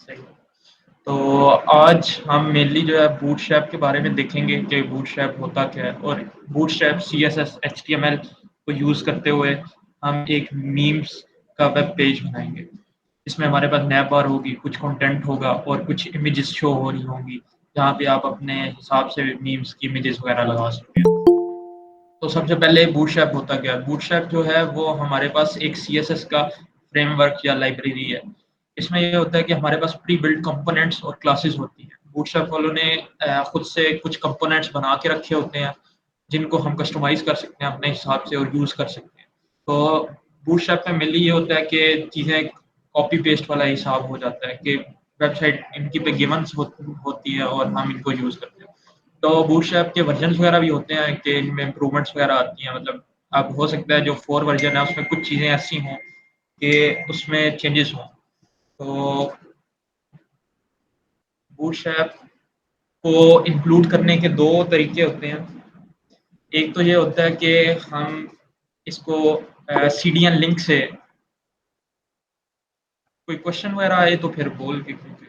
सही। तो आज हम मेनली जो है बूटस्ट्रैप के बारे में देखेंगे कि बूटस्ट्रैप होता क्या है और बूटस्ट्रैप सीएसएस एचटीएमएल को यूज़ करते हुए हम एक मीम्स का वेब पेज बनाएंगे। इसमें हमारे पास नैप बार होगी, कुछ कंटेंट होगा और कुछ इमेजेस शो हो रही होंगी, जहाँ पे आप अपने हिसाब से मीम्स की इमेजेस वगैरह लगा सकते हैं। तो सबसे पहले बूटस्ट्रैप होता क्या है? बूटस्ट्रैप जो है वो हमारे पास एक सीएसएस का फ्रेमवर्क या लाइब्रेरी है। इसमें ये होता है कि हमारे पास प्री बिल्ट कंपोनेंट्स और क्लासेस होती हैं। बूटस्ट्रैप वालों ने खुद से कुछ कंपोनेंट्स बना के रखे होते हैं, जिनको हम कस्टमाइज़ कर सकते हैं अपने हिसाब से और यूज़ कर सकते हैं। तो बूटस्ट्रैप में मेनली ये होता है कि चीज़ें कॉपी पेस्ट वाला हिसाब हो जाता है कि वेबसाइट इनकी पे गिवन्स होती है और हम इनको यूज़ करते हैं। तो बूटस्ट्रैप के वर्जन्स वगैरह भी होते हैं कि इनमें इम्प्रूवमेंट्स वगैरह आती हैं, मतलब अब हो सकता है जो 4 वर्जन है उसमें कुछ चीज़ें ऐसी हों कि उसमें चेंजेस हों। तो बूटस्ट्रैप को इंक्लूड करने के 2 तरीके होते हैं। एक तो ये होता है कि हम इसको सीडीएन लिंक से कोई क्वेश्चन वगैरह आए तो फिर बोल के कीजिए।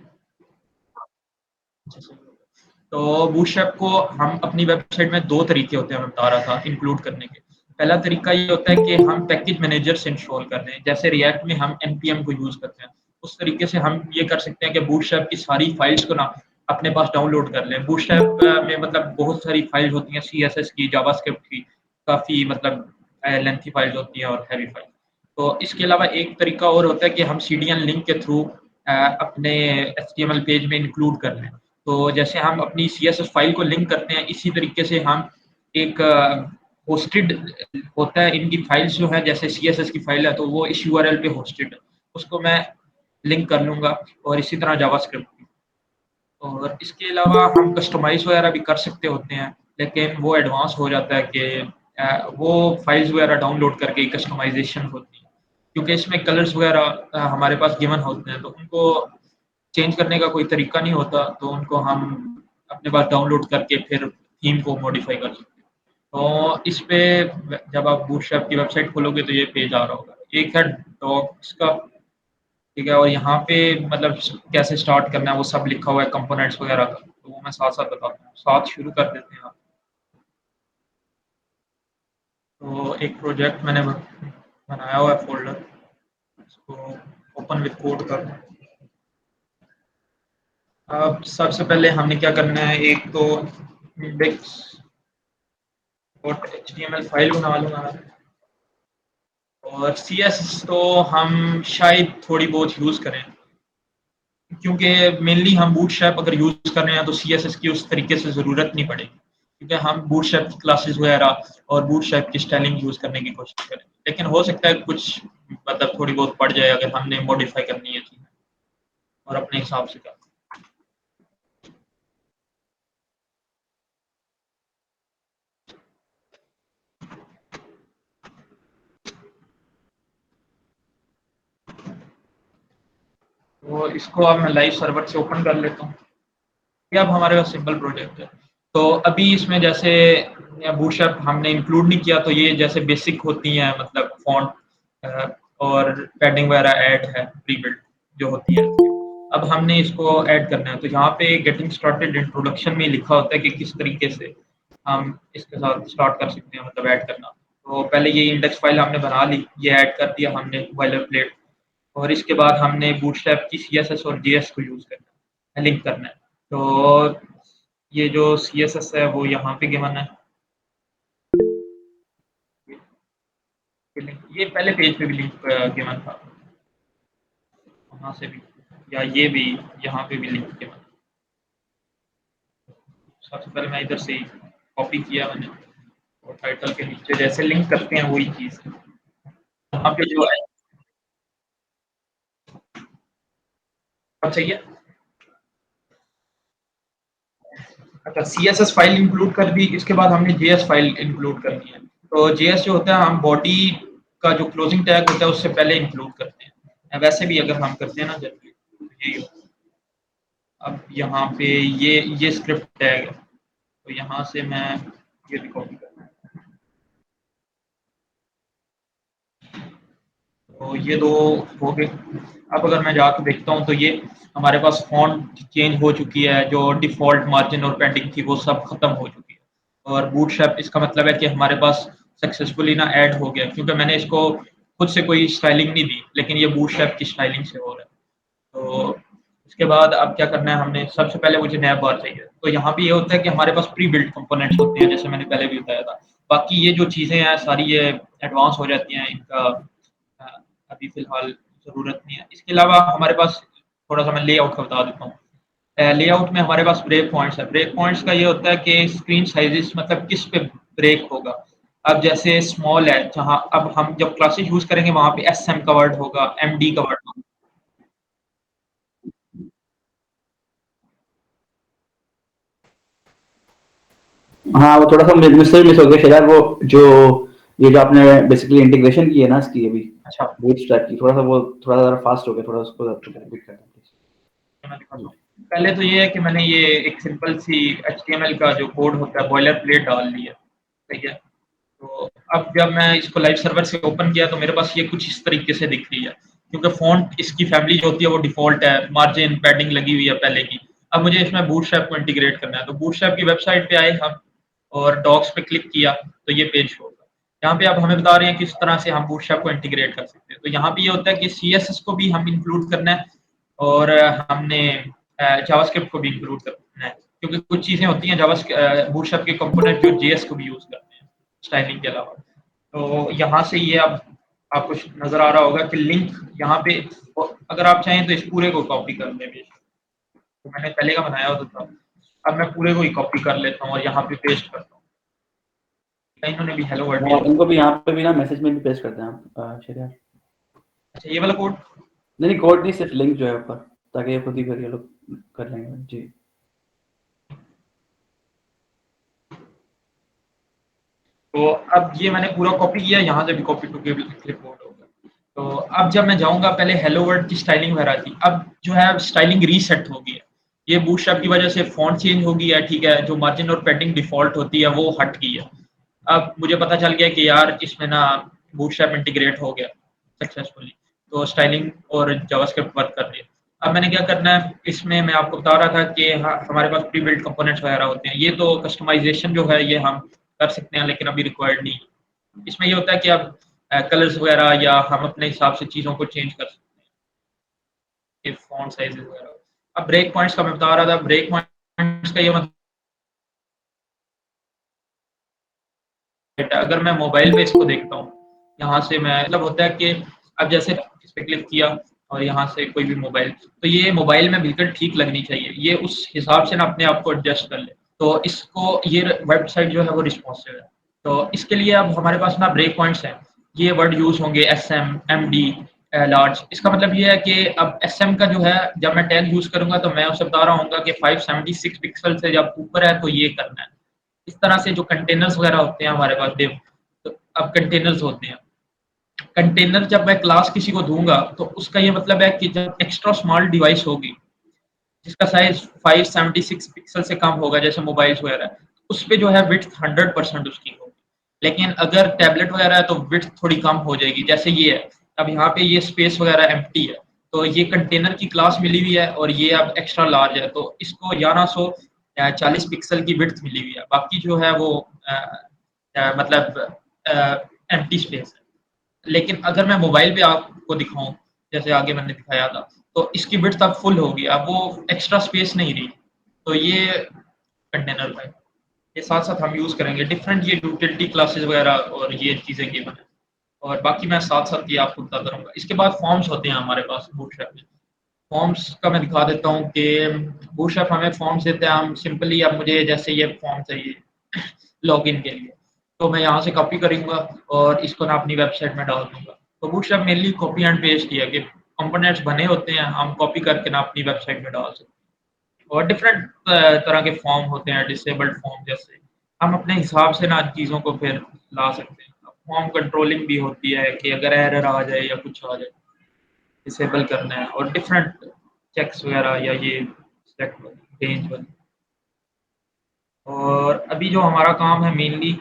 तो बूटस्ट्रैप को हम अपनी वेबसाइट में 2 तरीके होते हैं, मैं बता रहा था इंक्लूड करने के। पहला तरीका ये होता है कि हम पैकेज मैनेजर से इंस्टॉल कर रहे हैं, जैसे रिएक्ट में हम npm को यूज़ करते हैं। उस तरीके से हम ये कर सकते हैं कि बूटस्ट्रैप की सारी फाइल्स को ना अपने पास डाउनलोड कर लें। बूटस्ट्रैप में मतलब बहुत सारी फाइल्स होती हैं सीएसएस की, जावास्क्रिप्ट की, काफ़ी मतलब लेंथी फाइल्स होती हैं और हैवी फाइल। तो इसके अलावा एक तरीका और होता है कि हम सीडीएन लिंक के थ्रू अपने एचटीएमएल पेज में इंक्लूड कर लें। तो जैसे हम अपनी सीएसएस फाइल को लिंक करते हैं, इसी तरीके से हम एक होस्टेड होता है इनकी फाइल्स जो है, जैसे सीएसएस की फाइल है तो वो इस यूआरएल पे होस्टेड है, उसको मैं लिंक कर लूँगा और इसी तरह जावास्क्रिप्ट भी। और इसके अलावा हम कस्टमाइज़ वगैरह भी कर सकते होते हैं, लेकिन वो एडवांस हो जाता है कि वो फाइल्स वगैरह डाउनलोड करके कस्टमाइज़ेशन होती है। क्योंकि इसमें कलर्स वगैरह हमारे पास गिवन होते हैं, तो उनको चेंज करने का कोई तरीका नहीं होता, तो उनको हम अपने पास डाउनलोड करके फिर थीम को मॉडिफ़ाई कर सकते हैं। तो इस पे जब आप बूटस्ट्रैप की वेबसाइट खोलोगे तो ये पेज आ रहा होगा। एक है डॉक्स का, ठीक है? और यहाँ पे मतलब कैसे स्टार्ट करना है वो सब लिखा हुआ है कंपोनेंट्स वगैरह का, तो वो मैं साथ-साथ बताता हूँ। साथ शुरू कर देते हैं आप। तो एक प्रोजेक्ट मैंने बनाया हुआ है फ़ोल्डर, इसको ओपन विद कोड करना है। अब सबसे पहले हमने क्या करना है, एक तो इंडेक्स डॉट एचटीएमएल फाइल बना लूँगा मैं, और सीएसएस तो हम शायद थोड़ी बहुत यूज़ करें, क्योंकि मेनली हम बूटस्ट्रैप अगर यूज़ कर रहे हैं तो सीएसएस की उस तरीके से ज़रूरत नहीं पड़ेगी, क्योंकि हम बूटस्ट्रैप की क्लासेस वगैरह और बूटस्ट्रैप की स्टाइलिंग यूज़ करने की कोशिश करें। लेकिन हो सकता है कुछ मतलब थोड़ी बहुत पड़ जाए अगर हमने मॉडिफ़ाई करनी है चीज़ें और अपने हिसाब से करना है। तो इसको अब मैं लाइव सर्वर से ओपन कर लेता हूँ। ये अब हमारे पास सिंपल प्रोजेक्ट है। तो अभी इसमें जैसे बूटस्ट्रैप हमने इंक्लूड नहीं किया, तो ये जैसे बेसिक होती हैं मतलब फ़ॉन्ट और पैडिंग वगैरह ऐड है प्री बिल्ट जो होती है। अब हमने इसको ऐड करना है, तो यहाँ पे गेटिंग स्टार्टेड इंट्रोडक्शन में लिखा होता है कि किस तरीके से हम इसके साथ स्टार्ट कर सकते हैं, मतलब ऐड करना। तो पहले ये इंडेक्स फाइल हमने बना ली, ये ऐड कर दिया हमने बॉयलरप्लेट, और इसके बाद हमने बूटस्ट्रैप की सीएसएस और जेएस को यूज़ करना है, लिंक करना है। तो ये जो सीएसएस है वो यहाँ पे गिवन है। ये पहले पेज पे भी लिंक गिवन था, वहाँ से भी, या ये भी, यहाँ पे भी लिंक गिवन। सबसे पहले मैं इधर से ही कॉपी किया मैंने, और टाइटल के नीचे जैसे लिंक करते हैं वही चीज़ है। यहाँ पे जो है, अब चाहिए, अच्छा सीएसएस फाइल इंक्लूड कर दी, इसके बाद हमने जेएस फाइल इंक्लूड करनी है। तो जेएस जो होता है हम बॉडी का जो क्लोजिंग टैग होता है उससे पहले इंक्लूड करते हैं, वैसे भी अगर हम करते हैं ना जनरली तो यही होता है। अब यहाँ पे ये स्क्रिप्ट टैग है, तो यहाँ से मैं ये भी कॉपी करना है। तो ये दो हो गए। अब अगर मैं जाके देखता हूँ तो ये हमारे पास फ़ॉन्ट चेंज हो चुकी है, जो डिफ़ॉल्ट मार्जिन और पैडिंग थी वो सब खत्म हो चुकी है। और बूटस्ट्रैप इसका मतलब है कि हमारे पास सक्सेसफुली ना ऐड हो गया, क्योंकि मैंने इसको खुद से कोई स्टाइलिंग नहीं दी, लेकिन ये बूटस्ट्रैप की स्टाइलिंग से हो रहा है। तो उसके बाद अब क्या करना है, हमने सबसे पहले मुझे नैप बार चाहिए। तो यहाँ पे ये होता है कि हमारे पास प्री बिल्ट कंपोनेंट्स होते हैं, जैसे मैंने पहले भी बताया था। बाकी ये जो चीज़ें हैं सारी ये एडवांस हो जाती हैं, इनका अ, अभी फ़िलहाल ज़रूरत नहीं है। इसके अलावा हमारे पास थोड़ा-सा मैं लेआउट का बता देता हूँ। लेआउट में हमारे पास ब्रेक पॉइंट्स है। ब्रेक पॉइंट्स का ये होता है कि स्क्रीन साइज़ेस मतलब किस पे ब्रेक होगा। अब जैसे स्मॉल है, जहाँ अब हम जब क्लासेस यूज़ करेंगे वहाँ पे एसएम का वर्ड होगा, एमडी का वर्ड होगा। हाँ, वो थोड़ा सा मुझसे मिस हो गया शायद, वो जो ये जो आपने बेसिकली इंटीग्रेशन की है ना इसकी अभी अच्छा, बूटस्ट्रैप की, थोड़ा सा वो थोड़ा ज़रा फास्ट हो गया, थोड़ा उसको रिपीट करना मैं दिखाता प्लीज। हूँ। पहले तो ये है कि मैंने ये एक सिंपल सी एचटीएमएल का जो कोड होता है बॉयलर प्लेट डाल लिया, ठीक है? तो अब जब मैं इसको लाइव सर्वर से ओपन किया तो मेरे पास ये कुछ इस तरीके से दिख रही है, क्योंकि फ़ॉन्ट इसकी फैमिली जो होती है वो डिफ़ॉल्ट है, मार्जिन, पैडिंग लगी हुई है पहले की। अब मुझे इसमें बूटस्ट्रैप को इंटीग्रेट करना है, तो बूटस्ट्रैप की वेबसाइट पे आए हम और डॉक्स पे क्लिक किया तो ये पेज शो होगा। यहाँ पे अब हमें बता रहे हैं किस तरह से हम बूटस्ट्रैप को इंटीग्रेट कर सकते हैं। तो यहाँ पे ये होता है कि सीएसएस को भी हम इंक्लूड करना है और हमने जावास्क्रिप्ट को भी इंक्लूड करना है, क्योंकि कुछ चीज़ें होती हैं बूटस्ट्रैप के कंपोनेंट जो जेएस को भी यूज़ करते हैं, स्टाइलिंग के अलावा। तो यहाँ से ये अब आपको नज़र आ रहा होगा कि लिंक यहाँ पे अगर आप चाहें तो इस पूरे को कॉपी कर लें बेशक। तो मैंने पहले का बनाया होता था। अब मैं पूरे को ही कॉपी कर लेता हूँ और यहाँ पे पेस्ट करता हूँ। इन्होंने भी हेलो वर्ड भी हाँ, लिखा इनको हुआ भी है। यहाँ पे भी ना मैसेज में भी पेस्ट करते हैं आप शायद। अच्छा, ये वाला कोड। नहीं नहीं, कोड नहीं, सिर्फ लिंक जो है ऊपर, ताकि ये खुद ही फिर ये लोग कर लेंगे जी। तो अब ये मैंने पूरा कॉपी किया, यहाँ से भी कॉपी टू क्लिपबोर्ड होगा। तो अब जब मैं जाऊँगा, पहले हेलो वर्ल्ड की स्टाइलिंग वगैरह थी, अब जो है स्टाइलिंग रीसेट हो गई है। ये बूटस्ट्रैप की वजह से फ़ॉन्ट चेंज हो गया है, ठीक है, जो मार्जिन और पैडिंग डिफ़ॉल्ट होती है वो हट गई है। अब मुझे पता चल गया कि यार इसमें ना बूटस्ट्रैप इंटीग्रेट हो गया सक्सेसफुली, तो स्टाइलिंग और जावास्क्रिप्ट वर्क कर रही है। अब मैंने क्या करना है, इसमें मैं आपको बता रहा था कि हमारे पास प्री बिल्ट कंपोनेंट्स वगैरह होते हैं। ये तो कस्टमाइज़ेशन जो है ये हम कर सकते हैं, लेकिन अभी रिक्वायर्ड नहीं है। इसमें ये होता है कि अब कलर्स वगैरह या हम अपने हिसाब से चीज़ों को चेंज कर सकते हैं, फ़ॉन्ट साइज़ेज़ वगैरह। अब ब्रेक पॉइंट्स का मैं बता रहा था, ब्रेक पॉइंट्स का ये मतलब अगर मैं मोबाइल पे इसको देखता हूँ, यहाँ से मैं मतलब होता है कि अब जैसे इस पे क्लिक किया और यहाँ से कोई भी मोबाइल, तो ये मोबाइल में बिल्कुल ठीक लगनी चाहिए। ये उस हिसाब से ना अपने आप को एडजस्ट कर ले। तो इसको ये वेबसाइट जो है वो रिस्पॉन्सिव है। तो इसके लिए अब हमारे पास ना ब्रेक पॉइंट्स हैं। ये वर्ड यूज़ होंगे एसएम, एमडी, लार्ज। इसका मतलब ये है कि अब एसएम का जो है जब मैं टैग यूज़ करूँगा तो मैं उसे बता रहा हूँगा कि 576 पिक्सल से जब ऊपर है तो ये करना है। इस तरह से जो कंटेनर्स वगैरह होते हैं हमारे पास div, तो अब कंटेनर्स होते हैं। कंटेनर जब मैं क्लास किसी को दूँगा तो उसका ये मतलब है कि जब एक्स्ट्रा स्मॉल डिवाइस होगी, जिसका साइज़ 576 पिक्सल से कम होगा जैसे मोबाइल्स वगैरह, उस पे जो है विड्थ 100% उसकी होगी। लेकिन अगर टैबलेट वगैरह है तो विड्थ थोड़ी कम हो जाएगी, जैसे ये है। अब यहाँ पे ये स्पेस वगैरह एम्प्टी है, तो ये कंटेनर की क्लास मिली हुई है और ये अब एक्स्ट्रा लार्ज है, तो इसको 1140 पिक्सल की विड्थ मिली हुई है। बाकी जो है वो मतलब एम्प्टी स्पेस है। लेकिन अगर मैं मोबाइल पे आपको दिखाऊँ, जैसे आगे मैंने दिखाया था, तो इसकी विड्थ अब फुल होगी, अब वो एक्स्ट्रा स्पेस नहीं रही। तो ये कंटेनर है। ये साथ-साथ हम यूज़ करेंगे, डिफरेंट ये यूटिलिटी क्लासेस वगैरह और ये चीज़ें गिवन है। और बाकी मैं साथ-साथ ये आपको बताता रहूँगा। इसके बाद फॉर्म्स होते हैं हमारे पास बूटस्ट्रैप में। फॉर्म्स का मैं दिखा देता हूँ कि बूटस्ट्रैप हमें फॉर्म्स देते हैं, हम सिंपली अब मुझे जैसे ये फॉर्म चाहिए लॉगिन के लिए, तो मैं यहाँ से कॉपी करूँगा और इसको ना अपनी वेबसाइट में डाल दूँगा। तो bootstrap mainly copy and paste ही है कि कंपोनेंट्स बने होते हैं, हम कॉपी करके ना अपनी वेबसाइट में डाल सकते हैं। और डिफरेंट तरह के फॉर्म होते हैं, डिसेबल्ड फॉर्म जैसे, हम अपने हिसाब से ना चीज़ों को फिर ला सकते हैं। फॉर्म कंट्रोलिंग भी होती है कि अगर एरर आ जाए या कुछ आ जाए, डिसेबल करना है और डिफरेंट चेक्स वगैरह या ये सेट वाली, रेंज वाली। और अभी जो हमारा काम है मेनली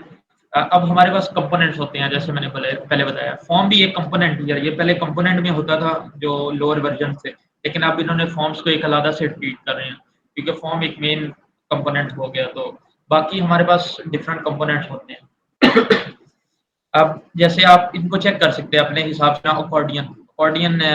अब हमारे पास कंपोनेंट्स होते हैं, जैसे मैंने पहले बताया, फॉर्म भी एक कंपोनेंट है। ये पहले कंपोनेंट में होता था जो लोअर वर्जन से, लेकिन अब इन्होंने फॉर्म्स को एक अलग से ट्रीट कर रहे हैं, क्योंकि फॉर्म एक मेन कंपोनेंट हो गया। तो बाकी हमारे पास डिफरेंट कंपोनेंट्स होते हैं। अब जैसे आप इनको चेक कर सकते हैं अपने हिसाब से, अकॉर्डियन अकॉर्डियन है।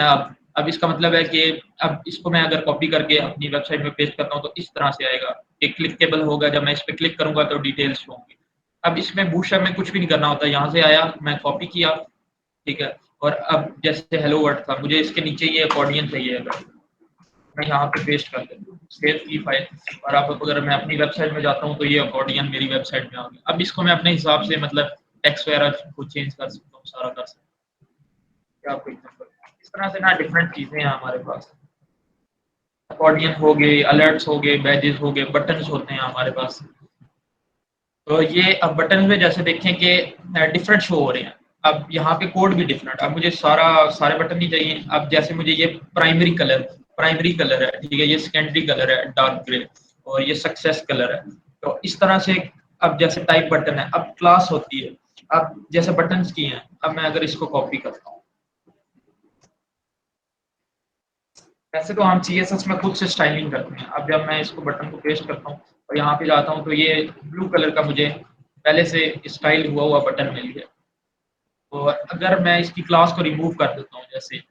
अब इसका मतलब है कि अब इसको मैं अगर कॉपी करके अपनी वेबसाइट में पेस्ट करता हूँ तो इस तरह से आएगा, एक क्लिकेबल होगा। जब मैं इस पे क्लिक करूंगा तो डिटेल्स होंगी। अब इसमें बूटस्ट्रैप में कुछ भी नहीं करना होता, यहाँ से आया, मैं कॉपी किया, ठीक है। और अब जैसे हेलो वर्ड था, मुझे इसके नीचे ये अकॉर्डियन चाहिए, अगर मैं यहाँ पे पेस्ट कर देता हूँ सेव की फाइल, और अब अगर मैं अपनी वेबसाइट में जाता हूँ तो ये अकॉर्डियन मेरी वेबसाइट में आ गया। अब इसको मैं अपने हिसाब से मतलब टेक्स्ट वगैरह को चेंज कर सकता हूँ, सारा कर सकता हूँ। क्या आपको एग्जांपल, इस तरह से ना डिफरेंट चीजें हैं हमारे पास। अकॉर्डियन हो गए, अलर्ट्स हो गए, बैजेस हो गए, बटन्स होते हैं हमारे पास। तो ये अब बटन में जैसे देखें कि डिफरेंट शो हो रहे हैं। अब यहाँ पे कोड भी डिफरेंट, अब मुझे सारे बटन नहीं चाहिए। अब जैसे मुझे ये प्राइमरी कलर है, ठीक है, ये सेकेंडरी कलर है डार्क ग्रे, और ये सक्सेस कलर है। तो इस तरह से अब जैसे टाइप बटन है, अब क्लास होती है, अब जैसे बटन्स की हैं। अब मैं अगर इसको कॉपी करता हूँ, वैसे तो हम CSS में खुद से स्टाइलिंग करते हैं। अब जब मैं इसको बटन को पेस्ट करता हूँ और यहाँ पे जाता हूँ तो ये ब्लू कलर का मुझे पहले से स्टाइल हुआ हुआ बटन मिल गया। और अगर मैं इसकी क्लास को रिमूव कर देता हूँ, जैसे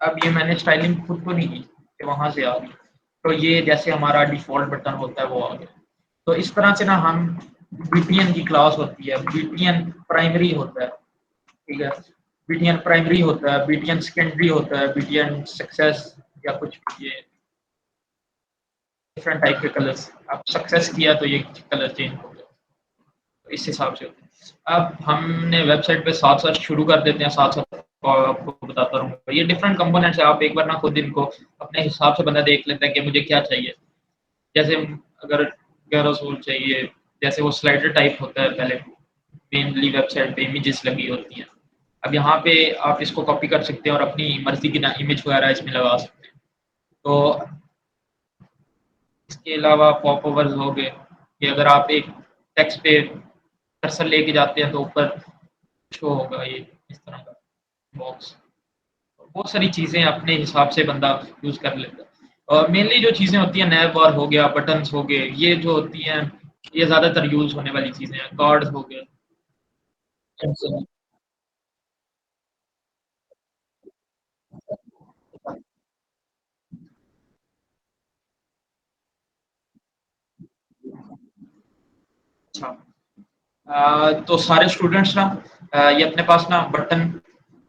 अब ये मैंने स्टाइलिंग खुद को नहीं की, कि वहां से आ गई, तो ये जैसे हमारा डिफॉल्ट बटन होता है वो आ गया। तो इस तरह से ना हम बीटीएन की क्लास होती है, बीटीएन प्राइमरी होता है, ठीक है, बीटीएन प्राइमरी होता है, बीटीएन सेकेंडरी होता है, बीटीएन सक्सेस या कुछ भी, ये डिफरेंट टाइप के कलर्स। अब सक्सेस किया तो ये कलर चेंज हो गया। तो इस हिसाब से होता है। अब हमने वेबसाइट पे साथ साथ शुरू कर देते हैं, साथ साथ आपको बताता रहूँगा। ये डिफरेंट कंपोनेंट्स है, आप एक बार ना खुद इनको अपने हिसाब से बंदा देख लेता है कि मुझे क्या चाहिए। जैसे अगर कैरोसोल चाहिए, जैसे वो स्लाइडर टाइप होता है, पहले मेनली वेबसाइट पे इमेजेस लगी होती हैं। अब यहाँ पे आप इसको कॉपी कर सकते हैं और अपनी मर्जी की ना इमेज वगैरह इसमें लगा सकते हैं। तो इसके अलावा पॉप ओवर्स हो गए, कि अगर आप एक टेक्स्ट पे कर्सर लेके जाते हैं तो ऊपर शो होगा ये इस तरह का बॉक्स। बहुत सारी चीज़ें अपने हिसाब से बंदा यूज़ कर लेता है। और मेनली जो चीज़ें होती हैं, नैव बार हो गया, बटन्स हो गए, ये जो होती हैं ये ज़्यादातर यूज़ होने वाली चीज़ें हैं। कार्ड्स हो गए। अच्छा, तो सारे स्टूडेंट्स ना ये अपने पास ना बटन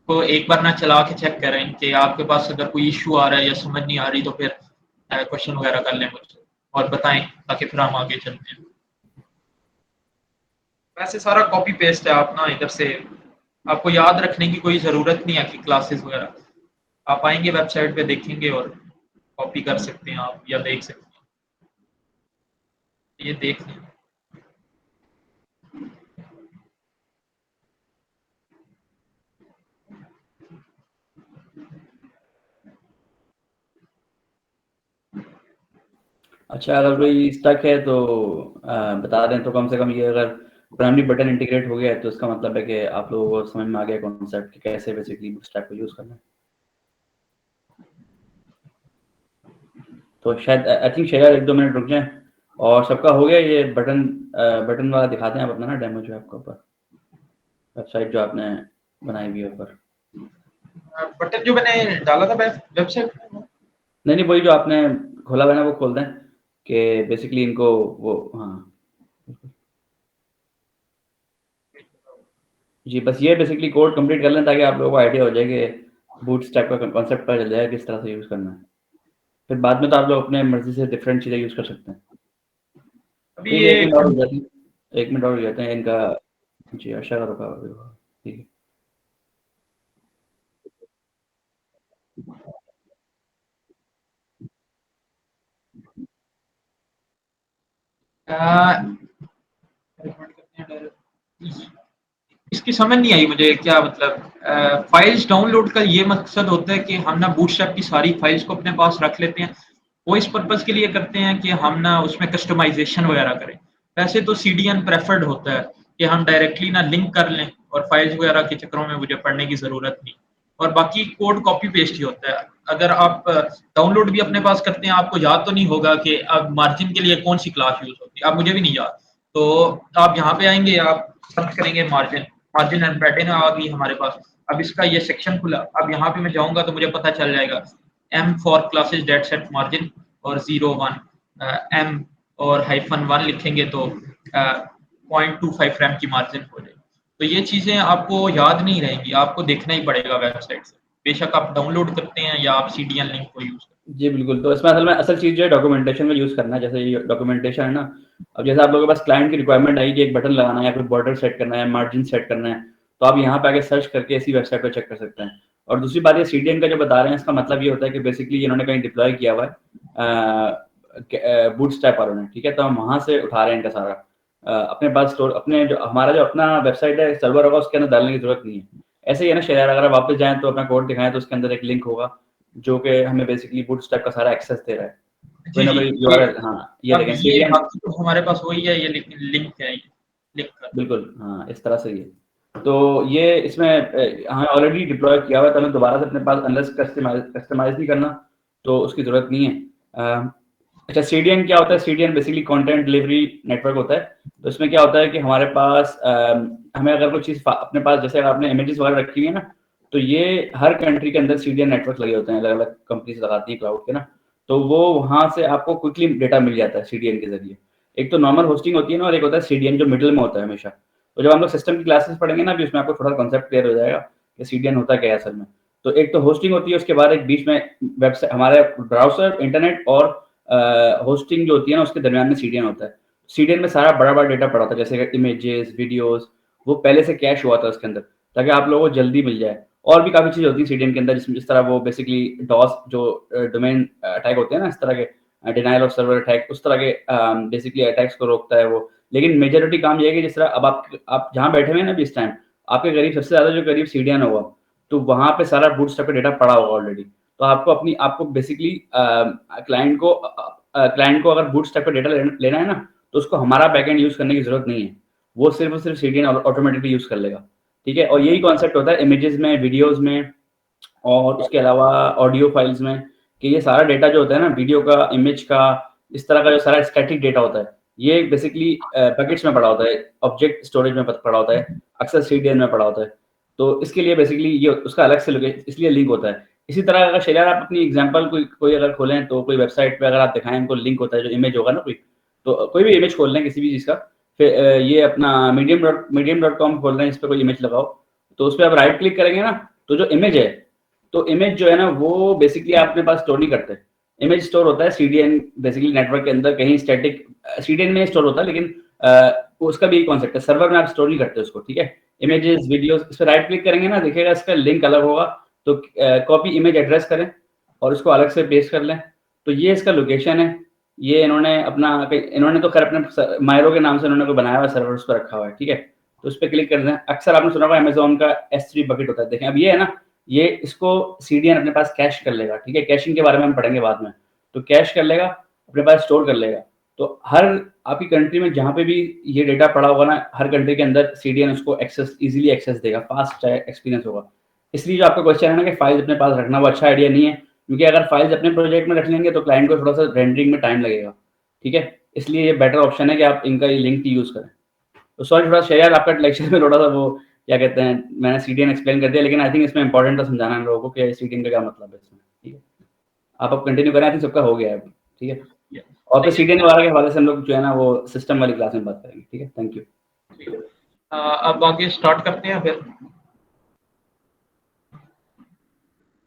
को एक बार ना चला के चेक करें कि आपके पास अगर कोई इशू आ रहा है या समझ नहीं आ रही, तो फिर क्वेश्चन वगैरह कर लें मुझसे और बताएं, ताकि फिर हम आगे चलते हैं। वैसे सारा कॉपी पेस्ट है, आप ना इधर से आपको याद रखने की कोई ज़रूरत नहीं है कि क्लासेस वगैरह। आप आएंगे वेबसाइट पे देखेंगे और कॉपी कर सकते हैं आप, या देख सकते हैं, ये देख लें। अच्छा, अगर कोई स्टक है तो बता दें, तो कम से कम ये अगर प्राइमरी बटन इंटीग्रेट हो गया है तो इसका मतलब है कि आप लोगों को समझ में आ गया कॉन्सेप्ट कि कैसे बेसिकली बूटस्ट्रैप को यूज करना है। तो शायद आई थिंक शायद 1-2 मिनट रुक जाएं। और सबका हो गया ये बटन बटन वाला दिखाते हैं आप अपना ना डेमो जो है आपका ऊपर वेबसाइट जो आपने बनाई हुई है ऊपर। बटन जो मैंने डाला था वेबसाइट में, नहीं नहीं, वही जो आपने खोला हुआ है ना वो खोल दें, कि बेसिकली इनको वो, हाँ जी, बस ये बेसिकली कोड कंप्लीट कर लें ताकि आप लोगों को आइडिया हो जाए कि बूटस्ट्रैप का कॉन्सेप्ट पता चल जाए किस तरह से यूज करना है। फिर बाद में तो आप लोग अपने मर्जी से डिफरेंट चीजें यूज कर सकते हैं। अभी ठीक है, ये 1 मिनट और हो जाते हैं, 1 मिनट और हो जाते हैं इनका। जी, आशा का रुका हुआ है। ठीक है। इसकी समझ नहीं आई मुझे, क्या मतलब फाइल्स डाउनलोड का ये मकसद होता है कि हम ना बूटस्ट्रैप की सारी फाइल्स को अपने पास रख लेते हैं। वो इस पर्पज के लिए करते हैं कि हम ना उसमें कस्टमाइजेशन वगैरह करें। वैसे तो CDN प्रेफर्ड होता है, कि हम डायरेक्टली ना लिंक कर लें और फाइल्स वगैरह के चक्करों में मुझे पढ़ने की ज़रूरत नहीं। और बाकी कोड कॉपी पेस्ट ही होता है। अगर आप डाउनलोड भी अपने पास करते हैं, आपको याद तो नहीं होगा कि अब मार्जिन के लिए कौन-सी क्लास यूज़ होती है, अब मुझे भी नहीं याद। तो आप यहाँ पे आएँगे, आप सर्च करेंगे मार्जिन, मार्जिन एंड पैटर्न आ गई हमारे पास। अब इसका ये सेक्शन खुला, अब यहाँ पे मैं जाऊँगा तो मुझे पता चल जाएगा M for classes date set margin और 01 एम और -1 लिखेंगे तो 0.25 रैम की मार्जिन हो जाएगी। तो ये चीज़ें आपको याद नहीं रहेंगी, आपको देखना ही पड़ेगा वेबसाइट से। बेशक आप डाउनलोड करते हैं या आप सीडीएन लिंक को यूज़ करते हैं। जी, बिल्कुल। तो इसमें असल चीज़ जो है डॉक्यूमेंटेशन में यूज़ करना है, जैसे ये डॉक्यूमेंटेशन है ना, अब जैसे आप लोगों के पास क्लाइंट की रिक्वायरमेंट आई कि एक बटन लगाना है या कोई बॉर्डर सेट करना है, मार्जिन सेट करना है, तो आप यहाँ पे आके सर्च करके इसी वेबसाइट पे चेक कर सकते हैं। और दूसरी बात ये सीडीएन का जो बता रहे हैं, इसका मतलब ये होता है कि बेसिकली इन्होंने कहीं डिप्लॉय किया हुआ है बूटस्ट्रैप वालों ने, ठीक है? तो हम वहाँ से उठा रहे हैं इनका सारा अपने पास स्टोर अपने जो हमारा जो अपना वेबसाइट है, सर्वर होगा उसके अंदर डालने की ज़रूरत नहीं है। ऐसे ही है ना शेयर, अगर आप वापस जाएँ तो अपना कोड दिखाएँ तो उसके अंदर एक लिंक होगा जो कि हमें बेसिकली बूटस्ट्रैप का सारा एक्सेस दे रहा है। कोई जी, ना जी। कोई ये यूआरएल, हाँ, ये अब देखें ये सीडीएन, बाकी तो हमारे पास वही है, ये लिंक है ये, लिंक कर दो। बिल्कुल, हाँ, इस तरह से ही है। तो ये इसमें हमें ऑलरेडी डिप्लॉय किया हुआ है, तो हमें दोबारा से अपने पास अनलेस कस्टमाइज़ नहीं करना, तो उसकी ज़रूरत नहीं है। अच्छा, सीडीएन क्या होता है? CDN basically content delivery network होता है। तो इसमें क्या होता है कि हमारे पास हमें अगर कोई चीज़ अपने पास, जैसे अगर आपने इमेजेस वगैरह रखी हुई है ना, तो ये हर कंट्री के अंदर सीडीएन नेटवर्क लगे होते हैं, अलग-अलग कंपनीज़ लगाती हैं क्लाउड के ना, तो वो वहाँ से आपको क्विकली डेटा मिल जाता है सीडीएन के ज़रिए। एक तो नॉर्मल होस्टिंग होती है ना, और एक होता है सीडीएन जो मिडल में होता है हमेशा। तो जब हम लोग सिस्टम की क्लासेस पढ़ेंगे ना, अभी उसमें आपको थोड़ा कॉन्सेप्ट क्लियर हो जाएगा कि सीडीएन होता क्या है असल में। तो एक तो होस्टिंग होती है, उसके बाद एक बीच में वेबसाइट, हमारे ब्राउज़र, इंटरनेट और होस्टिंग जो होती है ना, उसके दरमियान में सीडीएन होता है। सीडीएन में सारा बड़ा-बड़ा डेटा पड़ा होता है, जैसे इमेजेस, वीडियोज़, वो पहले से कैश हुआ था उसके अंदर, ताकि आप लोगों को जल्दी मिल जाए। और भी काफ़ी चीज़ें होती हैं सीडीएन के अंदर, जिस तरह वो बेसिकली डॉस जो डोमेन अटैक होते हैं ना, इस तरह के डिनायल ऑफ सर्वर अटैक, उस तरह के बेसिकली अटैक्स को रोकता है वो। लेकिन मेजॉरिटी काम ये है कि जिस तरह अब आप जहाँ बैठे हुए हैं ना अभी इस टाइम, आपके करीब सबसे ज़्यादा जो करीब सीडीएन होगा, तो वहाँ पे सारा बूटस्ट्रैप का डेटा पड़ा होगा ऑलरेडी। तो आपको बेसिकली क्लाइंट को अगर बूटस्ट्रैप का डेटा लेना है ना, तो उसको हमारा बैकएंड यूज़ करने की ज़रूरत नहीं है। वो सिर्फ और सिर्फ सीडीएन ऑटोमेटिकली यूज़ कर लेगा, ठीक है? और यही कॉन्सेप्ट होता है इमेजेस में, वीडियोज़ में और उसके अलावा ऑडियो फाइल्स में, कि ये सारा डेटा जो होता है ना, वीडियो का, इमेज का, इस तरह का जो सारा स्टैटिक डेटा होता है, ये बेसिकली बकेट्स में पड़ा होता है, ऑब्जेक्ट स्टोरेज में पड़ा होता है, अक्सर सीडीएन में पड़ा होता है। तो इसके लिए बेसिकली ये उसका अलग से इसलिए लिंक होता है। इसी तरह अगर शैलेंद्र आप अपनी एग्जांपल कोई अगर खोलें, तो कोई वेबसाइट पे अगर आप दिखाएँ, उनको लिंक होता है जो इमेज होगा ना कोई, तो कोई भी इमेज खोल लें किसी भी चीज़ का, फिर ये अपना medium.com खोल रहे हैं, इस पे कोई इमेज लगाओ, तो उस पे आप राइट क्लिक करेंगे ना, तो जो इमेज है, तो इमेज जो है ना, वो बेसिकली आप अपने पास स्टोर नहीं करते। इमेज स्टोर होता है सीडीएन बेसिकली नेटवर्क के अंदर कहीं स्टैटिक, सीडीएन में स्टोर होता है, लेकिन उसका भी कॉन्सेप्ट है, सर्वर में आप स्टोर नहीं करते उसको, ठीक है? इमेजेस, वीडियोस, इस पे राइट क्लिक करेंगे ना, देखिएगा इसका लिंक अलग होगा, तो कॉपी इमेज एड्रेस करें और उसको अलग से पेस्ट कर लें। तो ये इसका लोकेशन है। ये इन्होंने तो खैर अपने मायरो के नाम से इन्होंने कोई बनाया हुआ सर्वर, उस पर रखा हुआ है, ठीक है? तो उस पर क्लिक कर दें। अक्सर आपने सुना होगा अमेज़न का S3 बकेट होता है। देखें, अब ये है ना, ये इसको सीडीएन अपने पास कैश कर लेगा, ठीक है? कैशिंग के बारे में हम पढ़ेंगे बाद में। तो कैश कर लेगा, अपने पास स्टोर कर लेगा। तो हर आपकी कंट्री में जहाँ पे भी ये डेटा पड़ा होगा ना, हर कंट्री के अंदर सीडीएन उसको इजीली एक्सेस देगा, फास्ट एक्सपीरियंस होगा। इसलिए जो आपका क्वेश्चन है ना कि फाइल्स अपने पास रखना, वो अच्छा आइडिया नहीं है, क्योंकि अगर फाइल्स अपने प्रोजेक्ट में रख लेंगे तो क्लाइंट को थोड़ा सा रेंडरिंग में टाइम लगेगा, ठीक है? इसलिए ये बेटर ऑप्शन है कि आप इनका ये लिंक यूज़ करें। तो सॉरी थोड़ा शेयर आपका लेक्चर में थोड़ा सा वो क्या कहते हैं, मैंने सीडीएन एक्सप्लेन कर दिया, लेकिन आई थिंक इसमें इंपॉर्टेंट था समझाना इन लोगों को कि सीडीएन का क्या मतलब है इसमें, ठीक है? आप अब कंटिन्यू करें, आई थिंक सबका हो गया है अब, ठीक है? और फिर सीडीएन वगैरह के हवाले से हम लोग जो है ना, वो सिस्टम वाली क्लास में बात करेंगे, ठीक है? Thank you. अब आगे स्टार्ट करते हैं फिर।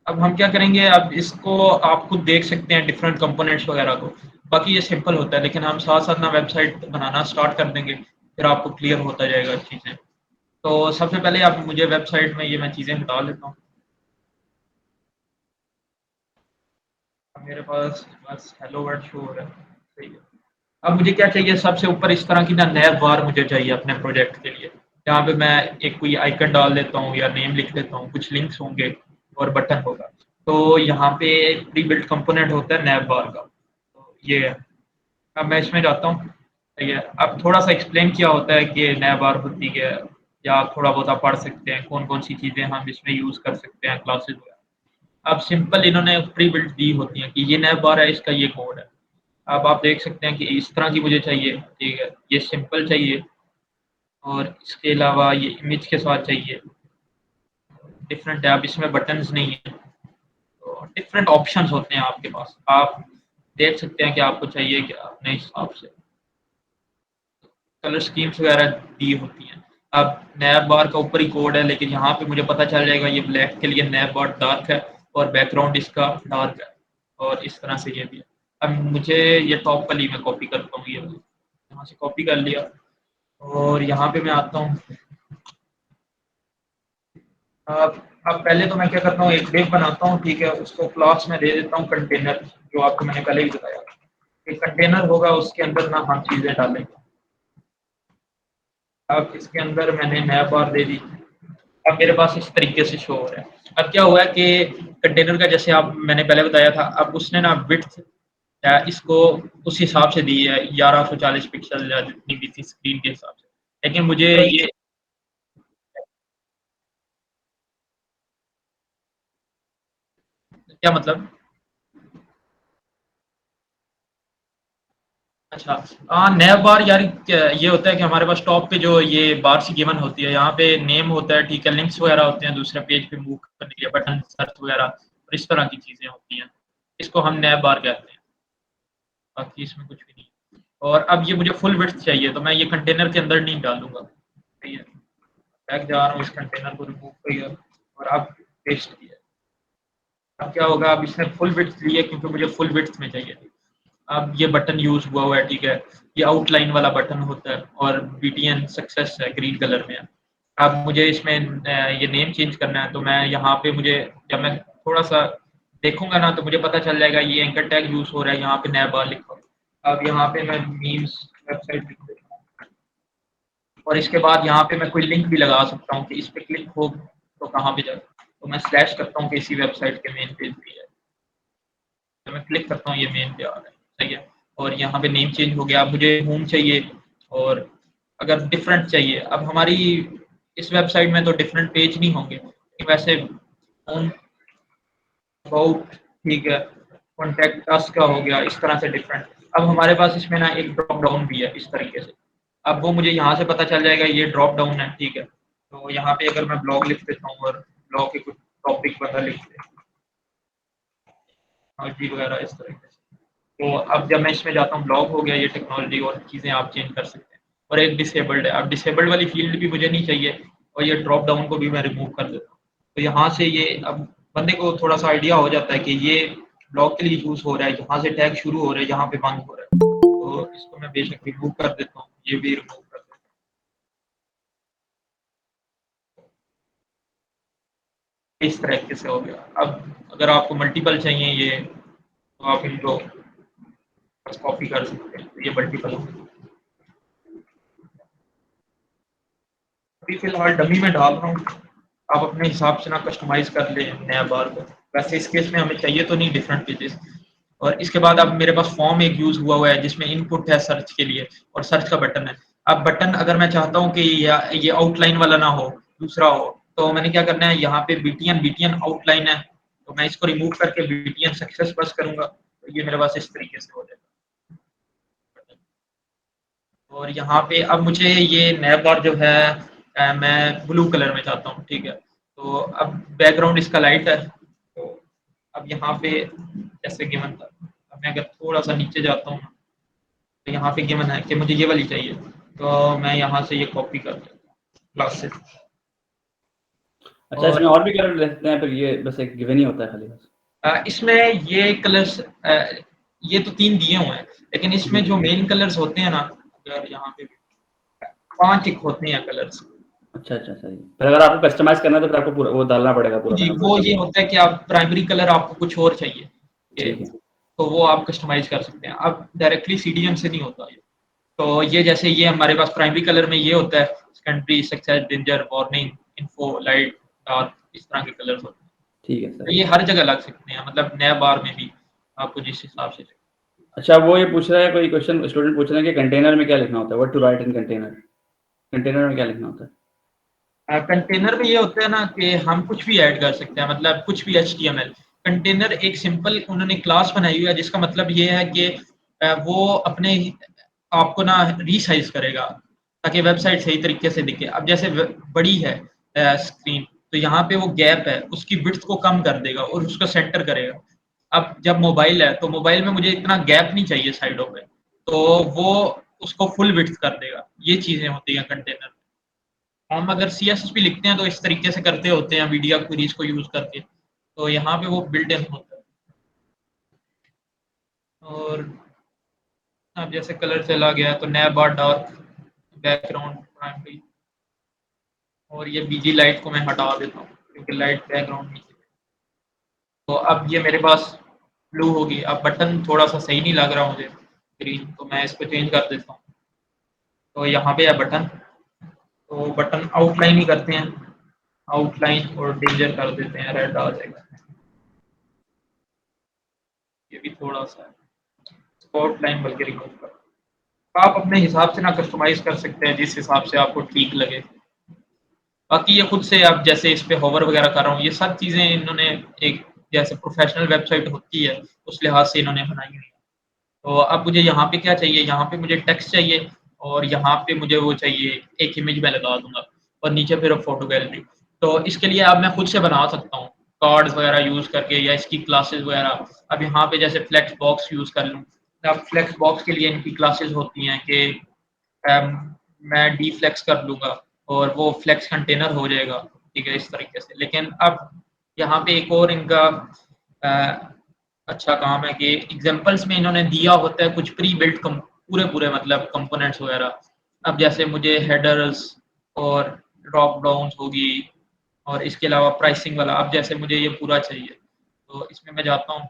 अब हम क्या करेंगे, अब इसको आप खुद देख सकते हैं डिफरेंट कंपोनेंट्स वगैरह को। बाकी ये सिंपल होता है, लेकिन हम साथ साथ ना वेबसाइट बनाना स्टार्ट कर देंगे, फिर आपको क्लियर होता जाएगा चीज़ें। तो सबसे पहले आप मुझे वेबसाइट में ये मैं चीज़ें हटा लेता हूँ। मेरे पास बस हेलो वर्ल्ड शो हो रहा है, सही है। अब मुझे क्या चाहिए, सबसे ऊपर इस तरह की ना नैब बार मुझे चाहिए अपने प्रोजेक्ट के लिए, जहाँ पे मैं एक कोई आइकन डाल देता हूँ या नेम लिख देता हूँ, कुछ लिंक्स होंगे और बटन होगा। तो यहाँ पे प्री बिल्ट कंपोनेंट होता है नैब बार का, तो ये है। अब मैं इसमें जाता हूँ। सही है। अब थोड़ा सा एक्सप्लेन किया होता है कि नैब बार होती है, या थोड़ा बहुत आप पढ़ सकते हैं कौन कौन सी चीज़ें हम इसमें यूज़ कर सकते हैं क्लासेस वगैरह। अब सिंपल इन्होंने प्री बिल्ट दी होती हैं कि ये नैब बार है, इसका ये कोड है। अब आप देख सकते हैं कि इस तरह की मुझे चाहिए, ठीक है, ये सिंपल चाहिए, और इसके अलावा ये इमेज के साथ चाहिए, डिफरेंट है। अब इसमें बटन्स नहीं है, तो डिफरेंट ऑप्शंस होते हैं आपके पास, आप देख सकते हैं कि आपको चाहिए क्या अपने हिसाब से। कलर स्कीम्स वगैरह दी होती हैं। अब नैब बार का ऊपर ही कोड है, लेकिन यहाँ पे मुझे पता चल जाएगा ये ब्लैक के लिए नैब बार डार्क है और बैकग्राउंड इसका डार्क है, और इस तरह से ये भी है। अब मुझे ये टॉप वाली मैं कॉपी करता हूँ, ये वाली यहाँ से कॉपी कर लिया, और यहाँ पे मैं आता हूँ। अब पहले तो मैं क्या करता हूँ, एक डिव बनाता हूँ, ठीक है, उसको क्लास में दे देता हूँ कंटेनर, जो आपको मैंने पहले ही बताया। एक कंटेनर होगा, उसके अंदर ना हम चीज़ें डालेंगे। अब इसके अंदर मैंने नैब बार दे दी। अब मेरे पास इस तरीके से शो हो रहा है। अब क्या हुआ है कि कंटेनर का, जैसे आप मैंने पहले बताया था, अब उसने ना विड्थ इसको उस हिसाब से दी है, 1140 पिक्सल या जितनी भी थी स्क्रीन के हिसाब से। लेकिन मुझे ये क्या मतलब? अच्छा, नैब बार यार ये होता है कि हमारे पास टॉप पे जो ये बार सी गिवन होती है, यहाँ पे नेम होता है, ठीक है, लिंक्स वगैरह होते हैं दूसरे पेज पे मूव करने के लिए, बटन सर्च वगैरह और इस तरह की चीज़ें होती हैं। इसको हम नैब बार कहते हैं, बाकी इसमें कुछ भी नहीं है। और अब ये मुझे फुल विड्थ चाहिए, तो मैं ये कंटेनर के अंदर नहीं डालूँगा, सही है। बैक जा रहा हूँ, इस कंटेनर को रिमूव किया और अब पेस्ट किया। अब क्या होगा, अब इसने फुल विड्थ ली है क्योंकि मुझे फुल विड्थ में चाहिए थी। अब ये बटन यूज़ हुआ है, ठीक है, ये आउटलाइन वाला बटन होता है और बीटीएन सक्सेस है, ग्रीन कलर में है। अब मुझे इसमें ये नेम चेंज करना है, तो मैं यहाँ पे मुझे, जब मैं थोड़ा-सा देखूँगा ना, तो मुझे पता चल जाएगा ये एंकर टैग यूज़ हो रहा है, यहाँ पे नैब बार लिखा हुआ है। अब यहाँ पे मैं मीम्स वेबसाइट लिख देता हूँ, और इसके बाद यहाँ पे मैं कोई लिंक भी लगा सकता हूँ कि इस पे क्लिक हो तो कहाँ पे जाए। तो मैं स्लैश करता हूँ कि इसी वेबसाइट के मेन पेज पे है। तो मैं क्लिक करता हूँ, ये मेन पे आ रहा है, सही है। और यहाँ पे नेम चेंज हो गया। अब मुझे होम चाहिए, और अगर डिफरेंट चाहिए, अब हमारी इस वेबसाइट में तो डिफरेंट पेज नहीं होंगे, लेकिन वैसे होम, अबाउट, ठीक है, कॉन्टैक्ट अस का हो गया, इस तरह से डिफरेंट। अब हमारे पास इसमें ना एक ड्रॉप डाउन भी है इस तरीके से। अब वो मुझे यहाँ से पता चल जाएगा ये ड्रॉप डाउन है, ठीक है। तो यहाँ पे अगर मैं ब्लॉग लिख देता हूँ और ब्लॉग के कुछ टॉपिक वगैरह लिख देता हूँ, जी वगैरह इस तरीके से। तो अब जब मैं इसमें जाता हूँ, ब्लॉग हो गया, ये टेक्नोलॉजी और चीज़ें आप चेंज कर सकते हैं। और एक डिसेबल्ड है, अब डिसेबल्ड वाली फील्ड भी मुझे नहीं चाहिए, और ये ड्रॉप डाउन को भी मैं रिमूव कर देता हूँ। तो यहाँ से ये अब बंदे को थोड़ा सा आइडिया हो जाता है कि ये ब्लॉग के लिए यूज़ हो रहा है, यहाँ से टैग शुरू हो रहा है, यहाँ पे बंद हो रहा है। तो इसको मैं बेशक रिमूव कर देता हूँ, ये भी रिमूव कर देता हूँ। इस तरीके से हो गया। अब अगर आपको मल्टीपल चाहिए ये, तो आप इनको बस कॉपी कर सकते हैं, तो ये मल्टीपल हो गया। अभी फिलहाल डमी में डाल रहा हूँ, आप अपने हिसाब से ना कस्टमाइज़ कर लें नया बार को। वैसे इस केस में हमें चाहिए तो नहीं डिफरेंट पेजेस। और इसके बाद अब मेरे पास फॉर्म एक यूज़ हुआ है जिसमें इनपुट है सर्च के लिए, और सर्च का बटन है। अब बटन अगर मैं चाहता हूँ कि ये आउटलाइन वाला ना हो, दूसरा हो, तो मैंने क्या करना है, यहाँ पे बीटीएन बीटीएन आउटलाइन है, तो मैं इसको रिमूव करके बीटीएन सक्सेस बस करूँगा, तो ये मेरे पास इस तरीके से हो जाएगा। और यहाँ पे अब मुझे ये नैब बार जो है, मैं ब्लू कलर में चाहता हूँ, ठीक है। तो अब बैकग्राउंड इसका लाइट है, तो अब यहाँ पे जैसे गिवन था, अब मैं अगर थोड़ा सा नीचे जाता हूँ, तो यहाँ पे गिवन है कि मुझे ये वाली चाहिए, तो मैं यहाँ से ये कॉपी कर देता हूँ क्लास से। अच्छा, और इसमें और भी कलर ले सकते हैं, फिर ये बस एक गिवन ही होता है खाली बस? इसमें ये कलर्स, ये तो 3 दिए हुए हैं, लेकिन इसमें जो मेन कलर्स होते हैं ना, अगर यहाँ पे 5 एक होते हैं कलर्स। अच्छा, अच्छा, सही। फिर अगर आपको कस्टमाइज़ करना है तो फिर आपको पूरा वो डालना पड़ेगा पूरा जी, का पूरा। वो ये होता है कि आप प्राइमरी कलर आपको कुछ और चाहिए, ये ठीक है। तो वो आप कस्टमाइज़ कर सकते हैं। अब डायरेक्टली सीडीएम से नहीं होता ये। तो ये जैसे ये हमारे पास प्राइमरी कलर में ये होता है, secondary success, danger, warning, info, light, dark, इस तरह के कलर्स होते हैं। ठीक है, तो सही ये है। हर जगह लग सकते हैं, मतलब नए बार में भी आपको जिस हिसाब से चाहिए। अच्छा, वो ये पूछ रहा है, कोई क्वेश्चन स्टूडेंट पूछ रहे हैं कि कंटेनर में क्या लिखना होता है, what to write in container, container में क्या लिखना होता है? कंटेनर में ये होता है ना कि हम कुछ भी ऐड कर सकते हैं, मतलब कुछ भी HTML। कंटेनर एक सिंपल उन्होंने क्लास बनाई हुई है जिसका मतलब ये है कि वो अपने आपको ना रीसाइज करेगा ताकि वेबसाइट सही तरीके से दिखे। अब जैसे बड़ी है स्क्रीन, तो यहाँ पे वो गैप है उसकी विड्थ को कम कर देगा और उसको सेंटर करेगा। अब जब मोबाइल है तो मोबाइल में मुझे इतना गैप नहीं चाहिए साइडों पे, तो वो उसको फुल विड्थ कर देगा। ये चीजें होती हैं कंटेनर। हम अगर CSS लिखते हैं तो इस तरीके से करते होते हैं मीडिया क्वेरीज को यूज करके, तो यहाँ पे वो बिल्ट इन होता है। और अब जैसे कलर चला गया तो नया बार डार्क बैकग्राउंड प्राइमरी, और ये बीजी लाइट को मैं हटा देता हूँ क्योंकि लाइट बैकग्राउंड नहीं चाहिए। तो अब ये मेरे पास ब्लू होगी। अब बटन थोड़ा सा सही नहीं लग रहा मुझे ग्रीन, तो मैं इसको चेंज कर देता हूँ। तो यहाँ पे है बटन, तो बटन आउटलाइन ही करते हैं, आउटलाइन और डेंजर कर देते हैं, रेड आ जाएगा। ये भी थोड़ा सा स्पॉट लाइन बल्कि रिमूव कर। आप अपने हिसाब से ना कस्टमाइज कर सकते हैं जिस हिसाब से आपको ठीक लगे। बाकी ये खुद से आप जैसे इस पे होवर वगैरह कर रहा हूँ, ये सब चीज़ें इन्होंने एक जैसे प्रोफेशनल वेबसाइट होती है उस लिहाज से इन्होंने बनाई हुई है। तो अब मुझे यहाँ पे क्या चाहिए, यहाँ पे मुझे टेक्स्ट चाहिए और यहाँ पे मुझे वो चाहिए, एक इमेज मैं लगा दूंगा और नीचे फिर फोटो गैलरी। तो इसके लिए अब मैं खुद से बना सकता हूँ कार्ड्स वगैरह यूज करके या इसकी क्लासेस वगैरह। अब यहाँ पे जैसे फ्लेक्स बॉक्स यूज कर लूँ। अब फ्लेक्स बॉक्स के लिए इनकी क्लासेस होती हैं कि मैं डीफ्लेक्स कर लूँगा और वो फ्लेक्स कंटेनर हो जाएगा, ठीक है, इस तरीके से। लेकिन अब यहाँ पे एक और इनका अ, अच्छा काम है कि एग्जांपल्स में इन्होंने दिया होता है कुछ प्री बिल्ट पूरे मतलब कंपोनेंट्स वगैरह। अब जैसे मुझे हेडर्स और ड्रॉप डाउन होगी और इसके अलावा प्राइसिंग वाला, अब जैसे मुझे ये पूरा चाहिए तो इसमें मैं जाता हूँ,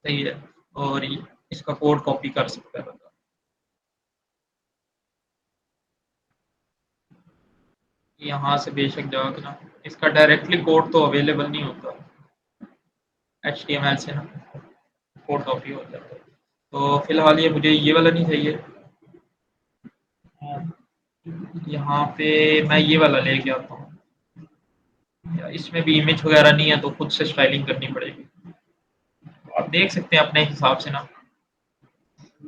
सही है, और इसका कोड कॉपी कर सकता है बंदा। यहाँ से बेशक जाओगे ना, इसका डायरेक्टली कोड तो अवेलेबल नहीं होता HTML से ना, कोड कॉपी होता है। तो फिलहाल ये मुझे ये वाला नहीं चाहिए। यहाँ पे मैं ये वाला लेके आता हूँ। इसमें भी इमेज वगैरह नहीं है तो खुद से स्टाइलिंग करनी पड़ेगी। तो आप देख सकते हैं अपने हिसाब से ना।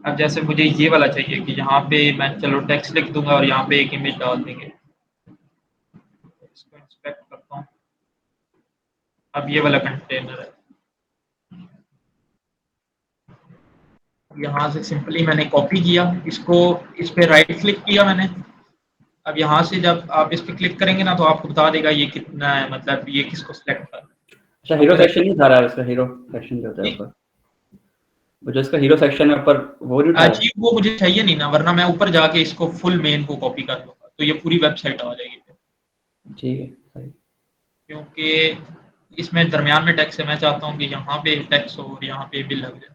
अब जैसे मुझे ये वाला चाहिए कि यहाँ पे मैं चलो टेक्स्ट लिख दूंगा और यहाँ पे एक इमेज डाल देंगे। इसको इंस्पेक्ट करता हूँ। अब ये वाला कंटेनर है, यहाँ से सिंपली मैंने कॉपी किया इसको, इस पे राइट क्लिक किया मैंने। अब यहाँ से जब आप इस पे क्लिक करेंगे ना तो आपको बता देगा ये कितना है, मतलब ये किसको सिलेक्ट करना है। अच्छा, यहाँ हीरो पे सेक्शन नहीं उठा रहा है, उसका हीरो सेक्शन जो होता है ऊपर, वो जो इसका हीरो सेक्शन है ऊपर, वो नहीं उठा रहा जी वो मुझे चाहिए नहीं ना, वरना मैं ऊपर जाके इसको फुल मेन को कॉपी कर लूंगा तो ये पूरी वेबसाइट आ जाएगी। है? ठीक है, सही। क्योंकि इसमें दरमियान में टैक्स है, मैं चाहता हूँ कि यहाँ पे टैक्स हो और यहाँ पे बिल लग जाए